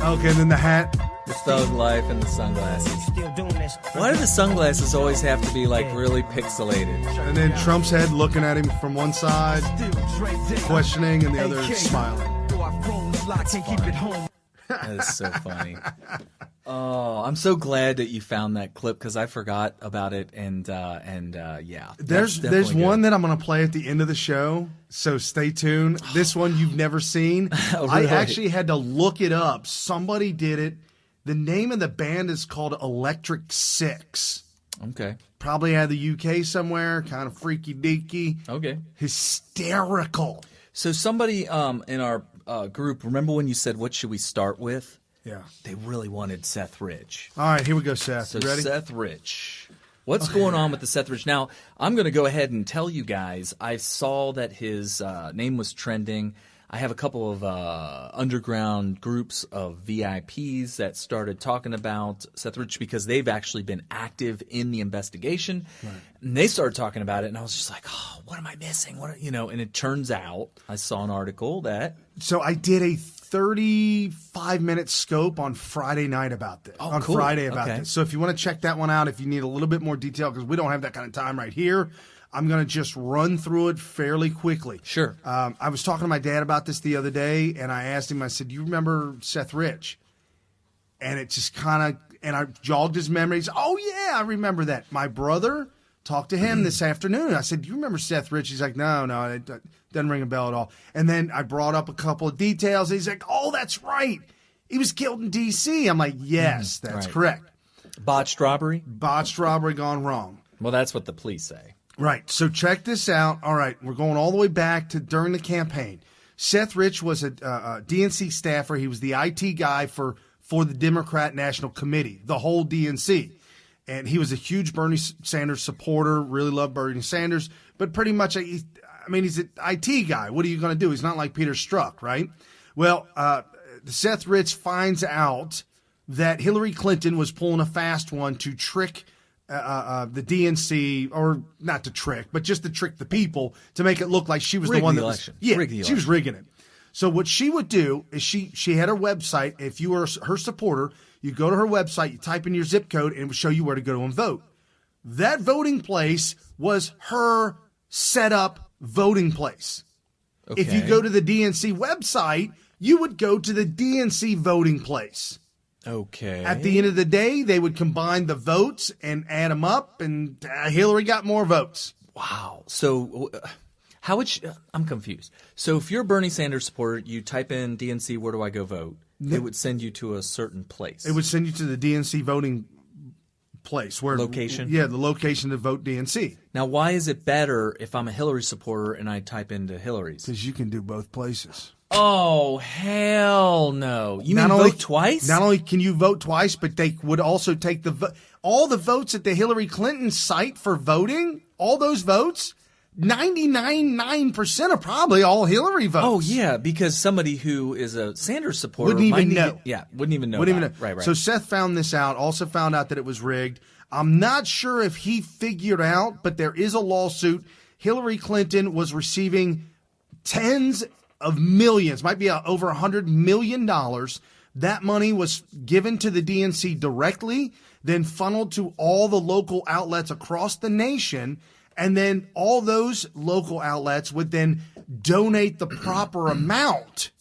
Okay, and then the hat. The thug life and the sunglasses. Still doing this. Why do the sunglasses always have to be like really pixelated? And then Trump's head looking at him from one side, questioning, and the other smiling. That is so funny. Oh, I'm so glad that you found that clip because I forgot about it, and yeah. There's one that I'm going to play at the end of the show, so stay tuned. This one you've never seen. Oh, really? I actually had to look it up. Somebody did it. The name of the band is called Electric Six. Okay. Probably out of the UK somewhere, kind of freaky deaky. Okay. Hysterical. So somebody in our group, remember when you said, what should we start with? Yeah. They really wanted SethRich. All right, here we go, Seth. So You ready? SethRich. What's going on with the SethRich? Now, I'm going to go ahead and tell you guys, I saw that his name was trending. I have a couple of underground groups of VIPs that started talking about SethRich because they've actually been active in the investigation. Right. And they started talking about it, and I was just like, oh, what am I missing? And it turns out I saw an article that... So I did a 35-minute scope on Friday night about this. Oh, on cool. Friday about Okay. this. So if you want to check that one out, if you need a little bit more detail, because we don't have that kind of time right here, I'm going to just run through it fairly quickly. Sure. I was talking to my dad about this the other day, and I asked him, I said, do you remember SethRich? And it just kind of, and I jogged his memories. Oh, yeah, I remember that. My brother talked to him this afternoon. I said, do you remember SethRich? He's like, no, it doesn't ring a bell at all. And then I brought up a couple of details. He's like, oh, that's right. He was killed in D.C. I'm like, yes, that's right. correct. Botched robbery? Botched robbery gone wrong. Well, that's what the police say. Right. So check this out. All right. We're going all the way back to during the campaign. SethRich was a DNC staffer. He was the IT guy for the Democrat National Committee, the whole DNC. And he was a huge Bernie Sanders supporter, really loved Bernie Sanders, but pretty much, he's an IT guy. What are you going to do? He's not like Peter Strzok, right? Well, SethRich finds out that Hillary Clinton was pulling a fast one to trick the DNC, or not to trick, but just to trick the people to make it look like she was the one that was, she was rigging it. So what she would do is she had her website. If you were her supporter, you go to her website, you type in your zip code, and it would show you where to go and vote. That voting place was her set up voting place. Okay. If you go to the DNC website, you would go to the DNC voting place. Okay. At the end of the day, they would combine the votes and add them up, and Hillary got more votes. Wow. So how would I'm confused. So if you're a Bernie Sanders supporter, you type in DNC, where do I go vote? It would send you to a certain place. It would send you to the DNC voting place. Location? Yeah, the location to vote DNC. Now, why is it better if I'm a Hillary supporter and I type into Hillary's? Because you can do both places. Oh, hell no. You mean vote twice? Not only can you vote twice, but they would also take all the votes at the Hillary Clinton site for voting, all those votes, 99.9% are probably all Hillary votes. Oh, yeah, because somebody who is a Sanders supporter wouldn't even know. Wouldn't even know. Right. So Seth found this out, also found out that it was rigged. I'm not sure if he figured out, but there is a lawsuit. Hillary Clinton was receiving tens of millions, might be over $100 million. That money was given to the DNC directly, then funneled to all the local outlets across the nation, and then all those local outlets would then donate the proper amount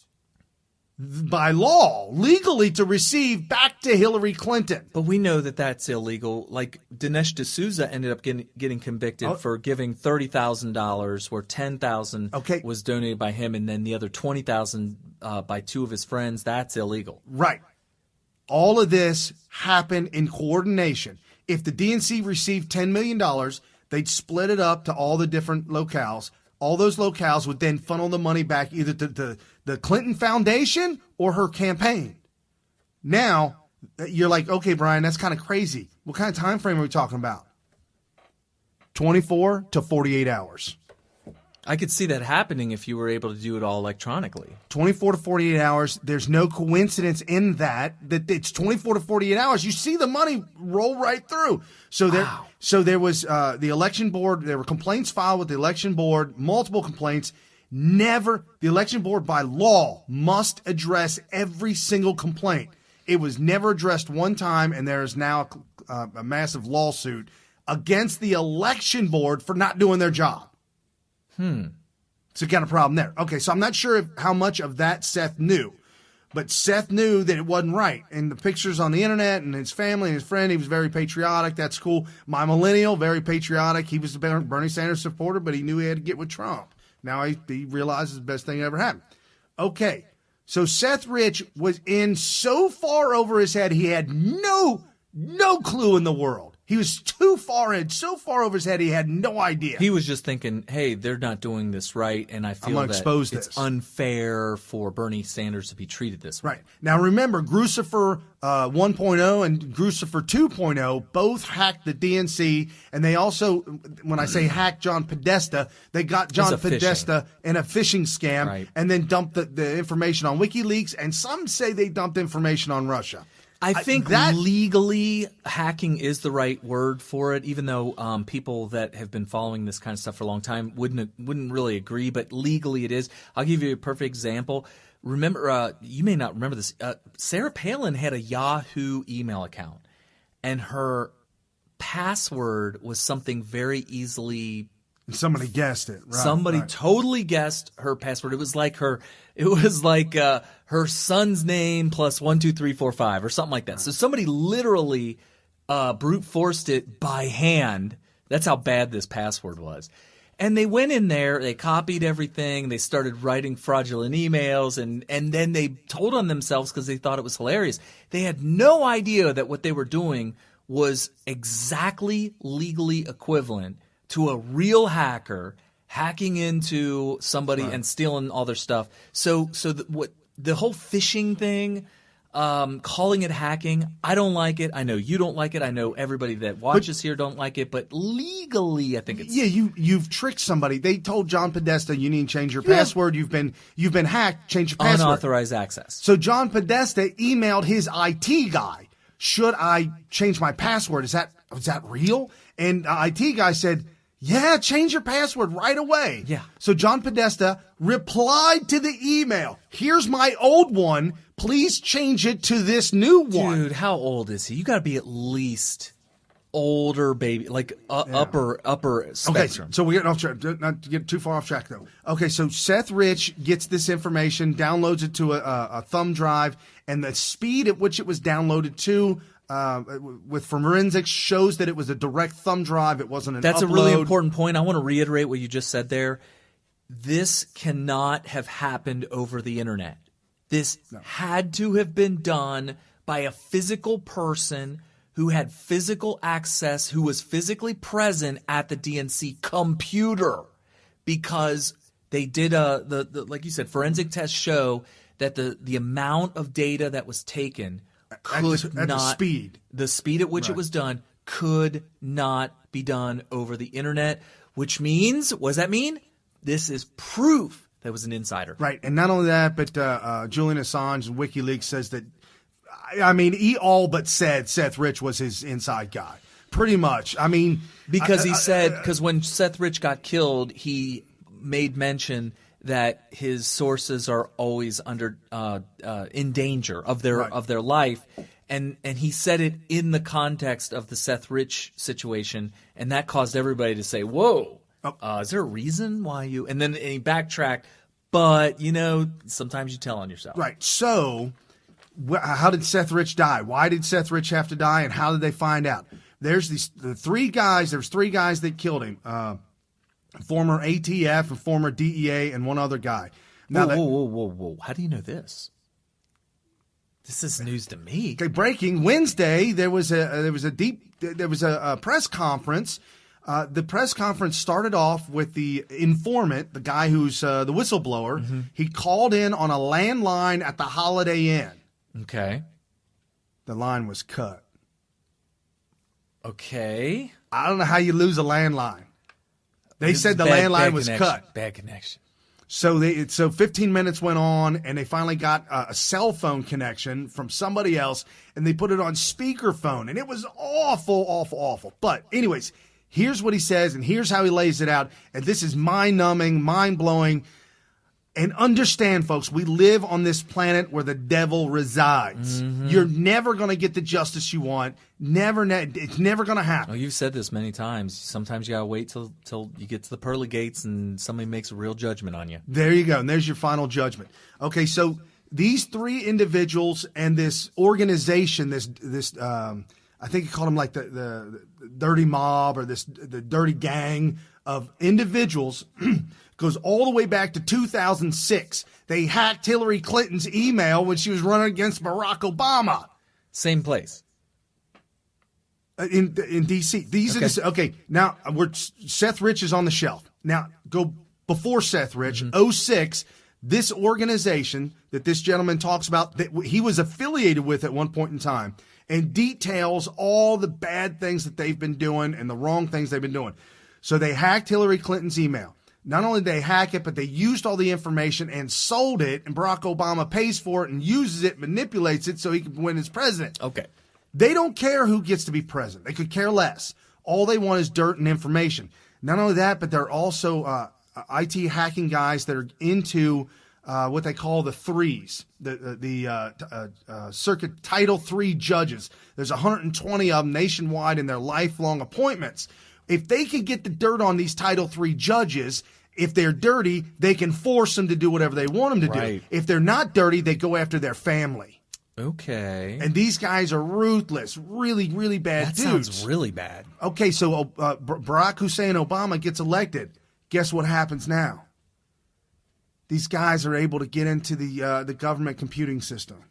by law, legally, to receive back to Hillary Clinton. But we know that that's illegal. Like Dinesh D'Souza ended up getting convicted for giving $30,000, where $10,000 was donated by him, and then the other $20,000 by two of his friends. That's illegal. Right. All of this happened in coordination. If the DNC received $10 million, they'd split it up to all the different locales. All those locales would then funnel the money back either to the Clinton Foundation or her campaign. Now, you're like, okay, Brian, that's kind of crazy. What kind of time frame are we talking about? 24 to 48 hours. I could see that happening if you were able to do it all electronically. 24 to 48 hours. There's no coincidence in that it's 24 to 48 hours. You see the money roll right through. So there was the election board. There were complaints filed with the election board, multiple complaints. The election board by law must address every single complaint. It was never addressed one time, and there is now a massive lawsuit against the election board for not doing their job. So kind of problem there. Okay, so I'm not sure how much of that Seth knew, But Seth knew that it wasn't right. And the pictures on the internet and his family and his friend, he was very patriotic. That's cool. My millennial, very patriotic. He was a Bernie Sanders supporter, but he knew he had to get with Trump. Now he realizes the best thing that ever happened. Okay, so SethRich was in so far over his head, he had no clue in the world. He was too far in, so far over his head, he had no idea. He was just thinking, hey, they're not doing this right, and I feel that it's unfair for Bernie Sanders to be treated this way. Right. Now, remember, Grucifer 1.0 and Grucifer 2.0 both hacked the DNC, and they also, when I say hacked John Podesta, they got John Podesta in a phishing scam and then dumped the information on WikiLeaks, and some say they dumped information on Russia. I think that legally hacking is the right word for it, even though people that have been following this kind of stuff for a long time wouldn't really agree, but legally it is. I'll give you a perfect example. Remember, you may not remember this. Sarah Palin had a Yahoo email account, and her password was something very easily. Somebody guessed it. Right, Somebody totally guessed her password. It was like her son's name plus 1, 2, 3, 4, 5 or something like that. So somebody literally brute forced it by hand. That's how bad this password was. And they went in there, they copied everything, they started writing fraudulent emails, and then they told on themselves because they thought it was hilarious. They had no idea that what they were doing was exactly legally equivalent to a real hacker hacking into somebody and stealing all their stuff. So the whole phishing thing, calling it hacking, I don't like it. I know you don't like it. I know everybody that watches here don't like it. But legally, I think it's you've tricked somebody. They told John Podesta you need to change your password. You've been hacked. Change your password. Unauthorized access. So John Podesta emailed his IT guy. Should I change my password? Is that real? And the IT guy said, yeah, change your password right away. Yeah. So John Podesta replied to the email. Here's my old one. Please change it to this new one. Dude, how old is he? You got to be at least older, baby, like upper spectrum. Okay, so we're getting off track. Not to get too far off track, though. Okay, so SethRich gets this information, downloads it to a thumb drive, and the speed at which it was downloaded to with forensics shows that it was a direct thumb drive. It wasn't an That's upload. A really important point. I want to reiterate what you just said there. This cannot have happened over the internet. This had to have been done by a physical person who had physical access, who was physically present at the DNC computer, because they did like you said, forensic tests show that the amount of data that was taken the speed at which it was done could not be done over the internet, which means, what does that mean? This is proof that was an insider. Right. And not only that, but Julian Assange and WikiLeaks says that, I mean, he all but said SethRich was his inside guy. Pretty much. I mean, because because when SethRich got killed, he made mention that his sources are always in danger of their life, and he said it in the context of the SethRich situation, and that caused everybody to say, "Whoa, is there a reason why you?" And then he backtracked, but sometimes you tell on yourself, right? So, how did SethRich die? Why did SethRich have to die, and how did they find out? There's the three guys. There's three guys that killed him. Former ATF and former DEA and one other guy. Now whoa! How do you know this? This is news to me. Okay, breaking Wednesday. There was a press conference. The press conference started off with the informant, the guy who's the whistleblower. Mm-hmm. He called in on a landline at the Holiday Inn. Okay. The line was cut. Okay. I don't know how you lose a landline. They said the landline was cut. Bad connection. So 15 minutes went on, and they finally got a cell phone connection from somebody else, and they put it on speakerphone, and it was awful, awful, awful. But anyways, here's what he says, and here's how he lays it out, and this is mind-numbing, mind-blowing. And understand, folks, we live on this planet where the devil resides. Mm-hmm. You're never going to get the justice you want. It's never going to happen. Well, you've said this many times. Sometimes you got to wait till you get to the pearly gates and somebody makes a real judgment on you. There you go. And there's your final judgment. Okay, so these three individuals and this organization, I think he called them like the dirty mob or the dirty gang of individuals goes all the way back to 2006. They hacked Hillary Clinton's email when she was running against Barack Obama. Same place. In D.C. These are okay. Now SethRich is on the shelf. Now go before SethRich, 06. This organization that this gentleman talks about that he was affiliated with at one point in time, and details all the bad things that they've been doing and the wrong things they've been doing. So they hacked Hillary Clinton's email. Not only did they hack it, but they used all the information and sold it, and Barack Obama pays for it and uses it, manipulates it so he can win as president. Okay. They don't care who gets to be president. They could care less. All they want is dirt and information. Not only that, but they're also IT hacking guys that are into what they call the threes, the circuit Title III judges. There's 120 of them nationwide in their lifelong appointments. If they can get the dirt on these Title III judges, if they're dirty, they can force them to do whatever they want them to do. If they're not dirty, they go after their family. Okay. And these guys are ruthless, really, really bad dudes. That sounds really bad. Okay, so Barack Hussein Obama gets elected. Guess what happens now? These guys are able to get into the government computing system,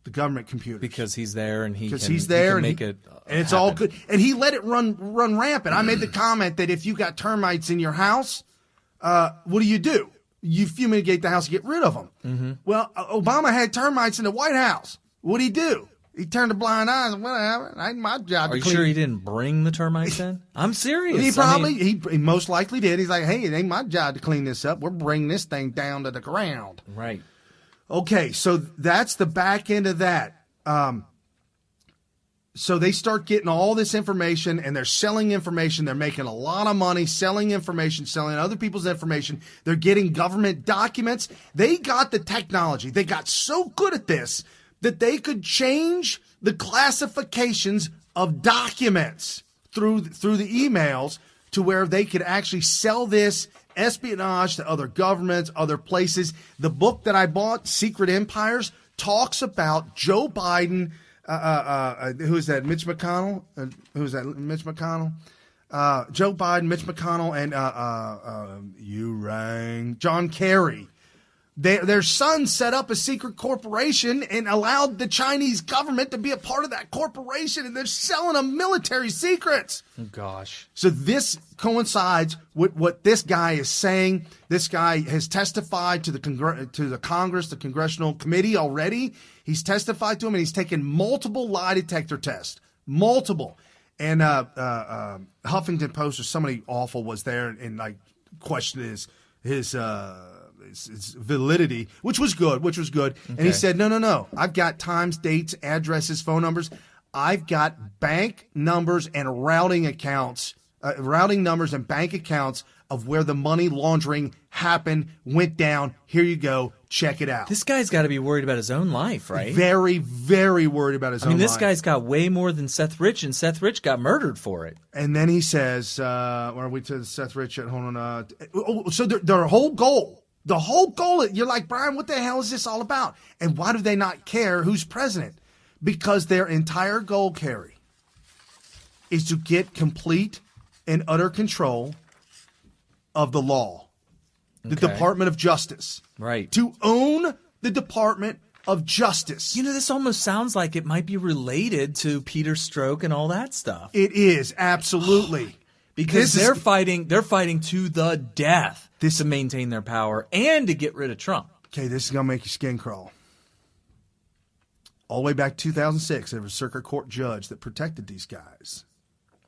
the government computers, because he's there and he's there and make it and it's happen. all good. And he let it run rampant. I made the comment that if you got termites in your house, what do? You fumigate the house to get rid of them. Mm-hmm. Well, Obama had termites in the White House. What did he do? He turned a blind eye and whatever. Ain't my job. Are to you clean. sure he didn't bring the termites in? I'm serious. He probably, he most likely did. He's like, hey, it ain't my job to clean this up. We're bringing this thing down to the ground. Right. Okay, so that's the back end of that. So they start getting all this information, and they're selling information. They're making a lot of money selling information, selling other people's information. They're getting government documents. They got the technology. They got so good at this that they could change the classifications of documents through the emails to where they could actually sell this espionage to other governments, other places. The book that I bought, Secret Empires, talks about Joe Biden. Who is that? Mitch McConnell? Who is that? Mitch McConnell? Joe Biden, Mitch McConnell, and John Kerry. Their son set up a secret corporation and allowed the Chinese government to be a part of that corporation, and they're selling them military secrets. Oh, gosh. So this coincides with what this guy is saying. This guy has testified to the Congress, the Congressional Committee already. He's testified to him, and he's taken multiple lie detector tests. Multiple. And Huffington Post or somebody awful was there and like questioned his validity, which was good. Okay. And he said, no. I've got times, dates, addresses, phone numbers. I've got bank numbers and routing numbers and bank accounts of where the money laundering happened, went down. Here you go. Check it out. This guy's got to be worried about his own life, right? Very, very worried about his own life. This guy's got way more than SethRich, and SethRich got murdered for it. And then he says, where are we to SethRich? Hold on. So their whole goal, you're like, Brian, what the hell is this all about? And why do they not care who's president? Because their entire goal, Kerry, is to get complete and utter control of the law, the Department of Justice. Right. To own the Department of Justice. This almost sounds like it might be related to Peter Strzok and all that stuff. It is, absolutely. Because they're fighting to the death to maintain their power and to get rid of Trump. Okay, this is going to make your skin crawl. All the way back to 2006, there was a circuit court judge that protected these guys.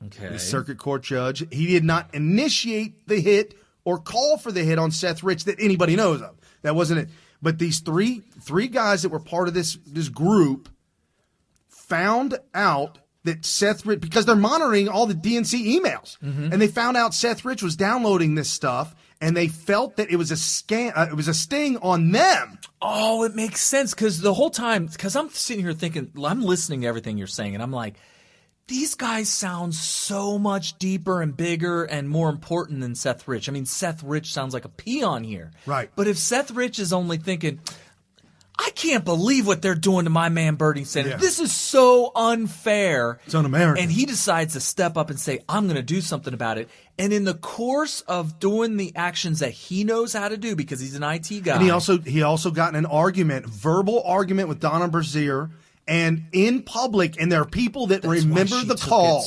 Okay. The circuit court judge, he did not initiate the hit or call for the hit on SethRich that anybody knows of. That wasn't it. But these three guys that were part of this group found out that SethRich, because they're monitoring all the DNC emails, and they found out SethRich was downloading this stuff, and they felt that it was a scam. It was a sting on them. Oh, it makes sense because the whole time, because I'm sitting here thinking, I'm listening to everything you're saying, and I'm like, these guys sound so much deeper and bigger and more important than SethRich. SethRich sounds like a peon here. Right. But if SethRich is only thinking, I I can't believe what they're doing to my man Bernie Sanders. Yeah. This is so unfair. It's un-American. And he decides to step up and say, I'm going to do something about it. And in the course of doing the actions that he knows how to do, because he's an IT guy. And he also got in an verbal argument with Donna Brazier, and in public, and there are people that remember the call.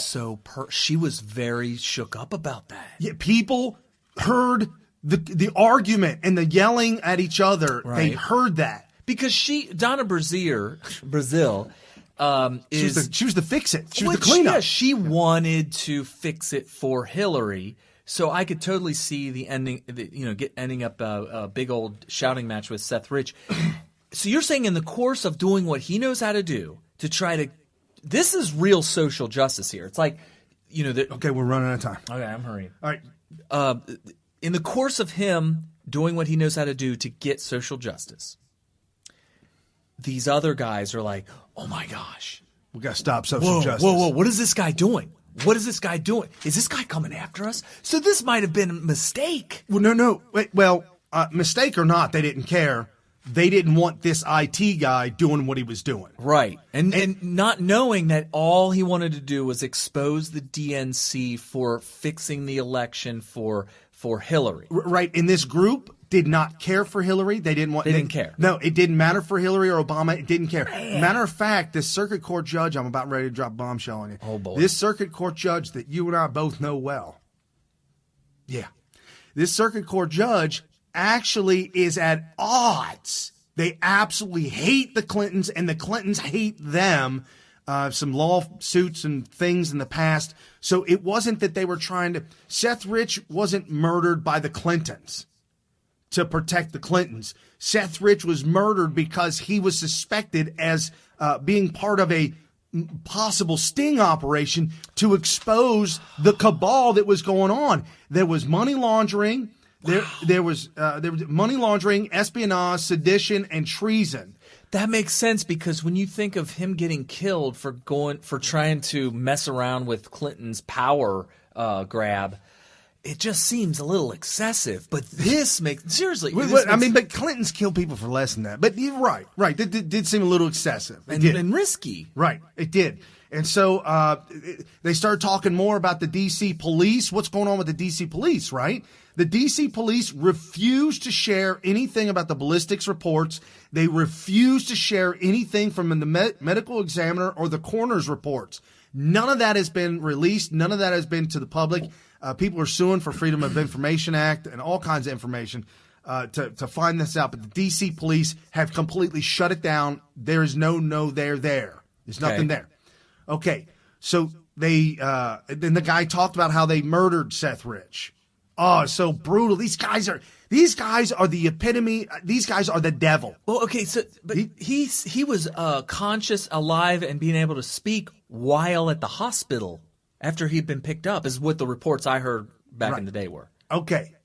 She was very shook up about that. Yeah, people heard the argument and the yelling at each other. Right. They heard that. Because Donna Brazil, she was the fix-it. She was the cleanup. Yeah, she wanted to fix it for Hillary. So I could totally see the ending, ending up a big old shouting match with SethRich. So you're saying in the course of doing what he knows how to do to try to – this is real social justice here. It's like, okay, we're running out of time. Okay, I'm hurrying. All right. In the course of him doing what he knows how to do to get social justice – these other guys are like, oh, my gosh. We got to stop social justice. Whoa. What is this guy doing? What is this guy doing? Is this guy coming after us? So this might have been a mistake. Well, no. Wait, mistake or not, they didn't care. They didn't want this IT guy doing what he was doing. Right. And not knowing that all he wanted to do was expose the DNC for fixing the election for Hillary. Right. And this group did not care for Hillary. They didn't care. No, it didn't matter for Hillary or Obama. It didn't care. Man. Matter of fact, this circuit court judge, I'm about ready to drop a bombshell on you. Oh, boy. This circuit court judge that you and I both know well. Yeah. This circuit court judge actually is at odds. They absolutely hate the Clintons, and the Clintons hate them. Some lawsuits and things in the past. So it wasn't that they were trying to – SethRich wasn't murdered by the Clintons to protect the Clintons. SethRich was murdered because he was suspected as being part of a possible sting operation to expose the cabal that was going on. There was money laundering. Wow. There was money laundering, espionage, sedition, and treason. That makes sense because when you think of him getting killed for trying to mess around with Clinton's power grab, it just seems a little excessive. But this makes seriously. But Clintons kill people for less than that. But you're right. It did seem a little excessive and risky. Right, it did. And so they started talking more about the D.C. police. What's going on with the D.C. police, right? The D.C. police refused to share anything about the ballistics reports. They refused to share anything from the medical examiner or the coroner's reports. None of that has been released. None of that has been to the public. People are suing for Freedom of Information Act and all kinds of information to find this out. But the D.C. police have completely shut it down. There is no there there. There's nothing there. Okay, so then the guy talked about how they murdered SethRich. Oh, so brutal. These guys are the epitome. These guys are the devil. Well, okay, so but he was conscious, alive, and being able to speak while at the hospital after he'd been picked up, is what the reports I heard back in the day were. Okay,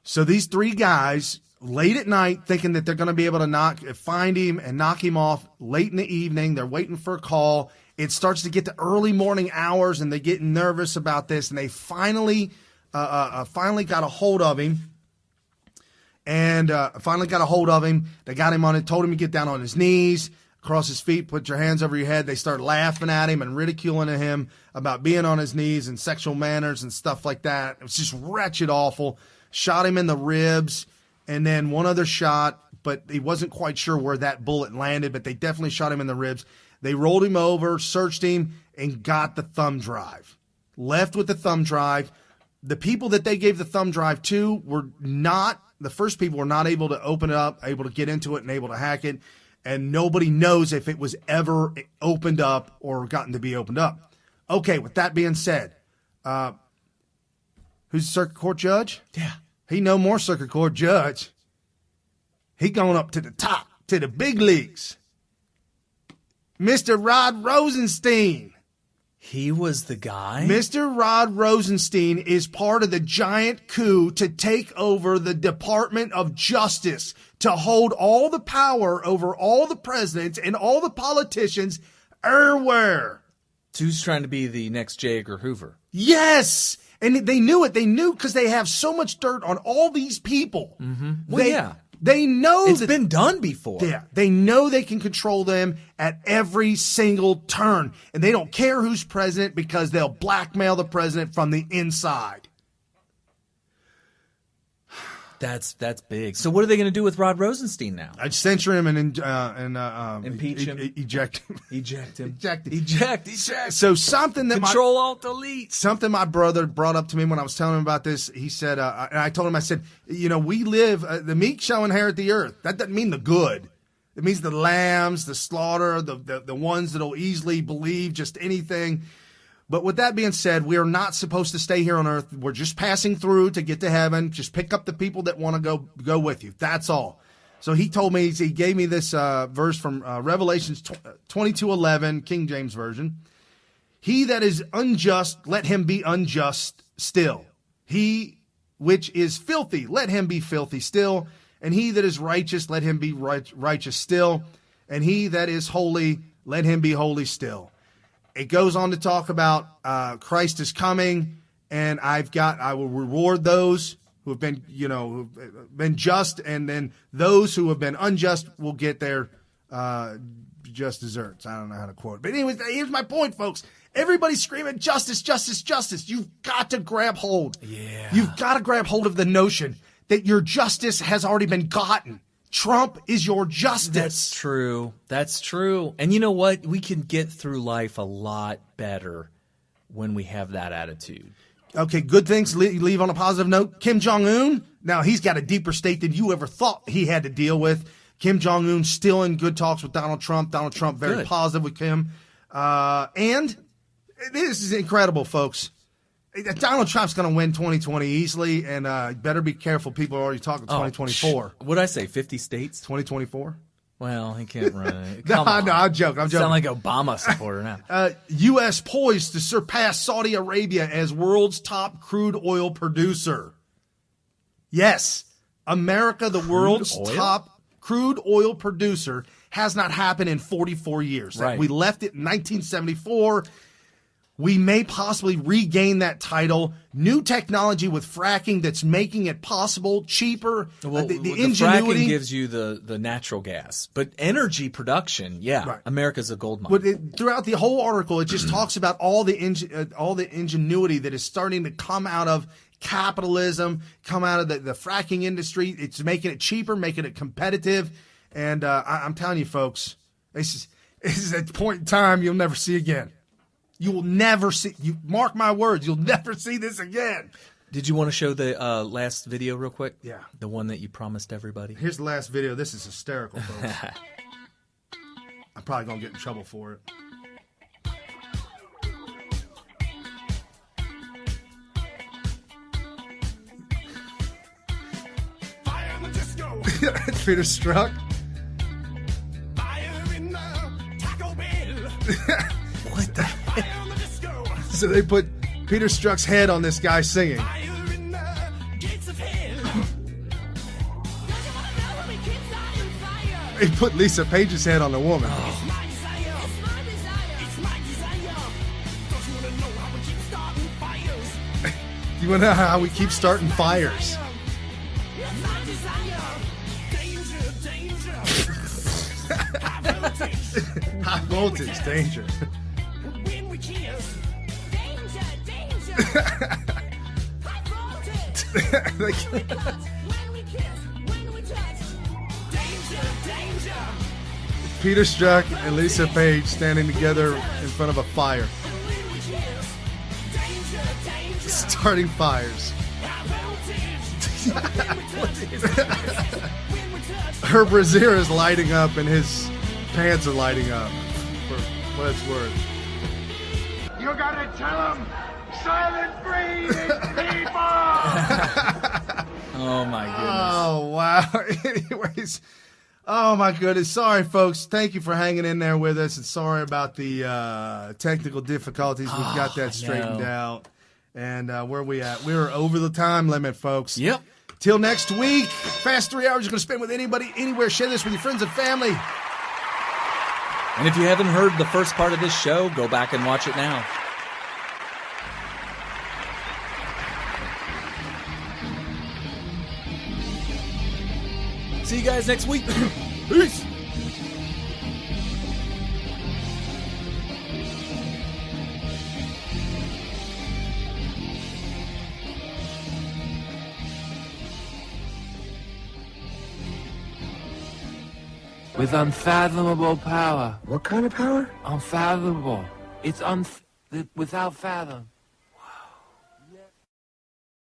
so these three guys late at night, thinking that they're going to be able to find him and knock him off late in the evening. They're waiting for a call. It starts to get to early morning hours, and they get nervous about this, and they finally got a hold of him. And finally got a hold of him. They got him on it, told him to get down on his knees, cross his feet, put your hands over your head. They start laughing at him and ridiculing him about being on his knees and sexual manners and stuff like that. It was just wretched, awful. Shot him in the ribs, and then one other shot, but he wasn't quite sure where that bullet landed, but they definitely shot him in the ribs. They rolled him over, searched him, and got the thumb drive. Left with the thumb drive. The people that they gave the thumb drive to the first people were not able to open it up, able to get into it, and able to hack it. And nobody knows if it was ever opened up or gotten to be opened up. Okay, with that being said, who's the circuit court judge? Yeah. He no more circuit court judge. He going up to the top, to the big leagues. Mr. Rod Rosenstein. He was the guy? Mr. Rod Rosenstein is part of the giant coup to take over the Department of Justice, to hold all the power over all the presidents and all the politicians everywhere. So who's trying to be the next J. Edgar Hoover? Yes! And they knew it. They knew because they have so much dirt on all these people. Mm-hmm. Well, They know it's been done before. Yeah, they know they can control them at every single turn, and they don't care who's president because they'll blackmail the president from the inside. That's big. So what are they going to do with Rod Rosenstein now? I'd censure him and impeach him, eject him, eject. So something that Control Alt Delete. Something my brother brought up to me when I was telling him about this. He said, and I told him, I said, we live. The meek shall inherit the earth. That doesn't mean the good. It means the lambs, the slaughter, the ones that'll easily believe just anything. But with that being said, we are not supposed to stay here on earth. We're just passing through to get to heaven. Just pick up the people that want to go with you. That's all. So he told me, he gave me this verse from Revelations 22:11, King James Version. He that is unjust, let him be unjust still. He which is filthy, let him be filthy still. And he that is righteous, let him be righteous still. And he that is holy, let him be holy still. It goes on to talk about Christ is coming, and I will reward those who have been, been just, and then those who have been unjust will get their just desserts. I don't know how to quote it. But anyways, here's my point, folks. Everybody's screaming justice, justice, justice. You've got to grab hold. Yeah. You've got to grab hold of the notion that your justice has already been gotten. Trump is your justice. That's true. That's true. And you know what? We can get through life a lot better when we have that attitude. Okay, good things leave on a positive note. Kim Jong-un, now he's got a deeper state than you ever thought he had to deal with. Kim Jong-un still in good talks with Donald Trump. Donald Trump very positive with Kim. And this is incredible, folks. Donald Trump's going to win 2020 easily, and better be careful. People are already talking 2024. What'd I say, 50 states? 2024? Well, he can't run it. No, I'm joking. I'm joking. Sound like Obama supporter now. U.S. poised to surpass Saudi Arabia as world's top crude oil producer. Yes, America, the world's top crude oil producer, has not happened in 44 years. Right. We left it in 1974. We may possibly regain that title. New technology with fracking that's making it possible, cheaper. Well, the ingenuity fracking gives you the natural gas, but energy production, right. America's a gold mine. But throughout the whole article, it just talks about all the ingenuity that is starting to come out of capitalism, come out of the fracking industry. It's making it cheaper, making it competitive, and I'm telling you, folks, this is a point in time you'll never see again. You will never see, mark my words, you'll never see this again. Did you want to show the last video real quick? Yeah. The one that you promised everybody? Here's the last video. This is hysterical, folks. I'm probably going to get in trouble for it. Fire in the disco. Peter Strzok. Fire in the Taco Bell. What the heck? So they put Peter Strzok's head on this guy singing. They put Lisa Page's head on the woman. You want to know how we keep starting fires? High voltage danger. Peter Strzok and Lisa Page standing together in front of a fire. Starting fires. Her brassiere is lighting up and his pants are lighting up, for what it's worth. You gotta tell them, silent breathing people! Oh my goodness. Oh wow. Anyways, oh my goodness. Sorry folks. Thank you for hanging in there with us, and sorry about the technical difficulties. We've got that straightened out. And where we at? We're over the time limit, folks. Yep. Till next week. Fast 3 hours you're going to spend with anybody, anywhere. Share this with your friends and family. And if you haven't heard the first part of this show, go back and watch it now. See you guys next week. Peace. With unfathomable power. What kind of power? Unfathomable. It's without fathom.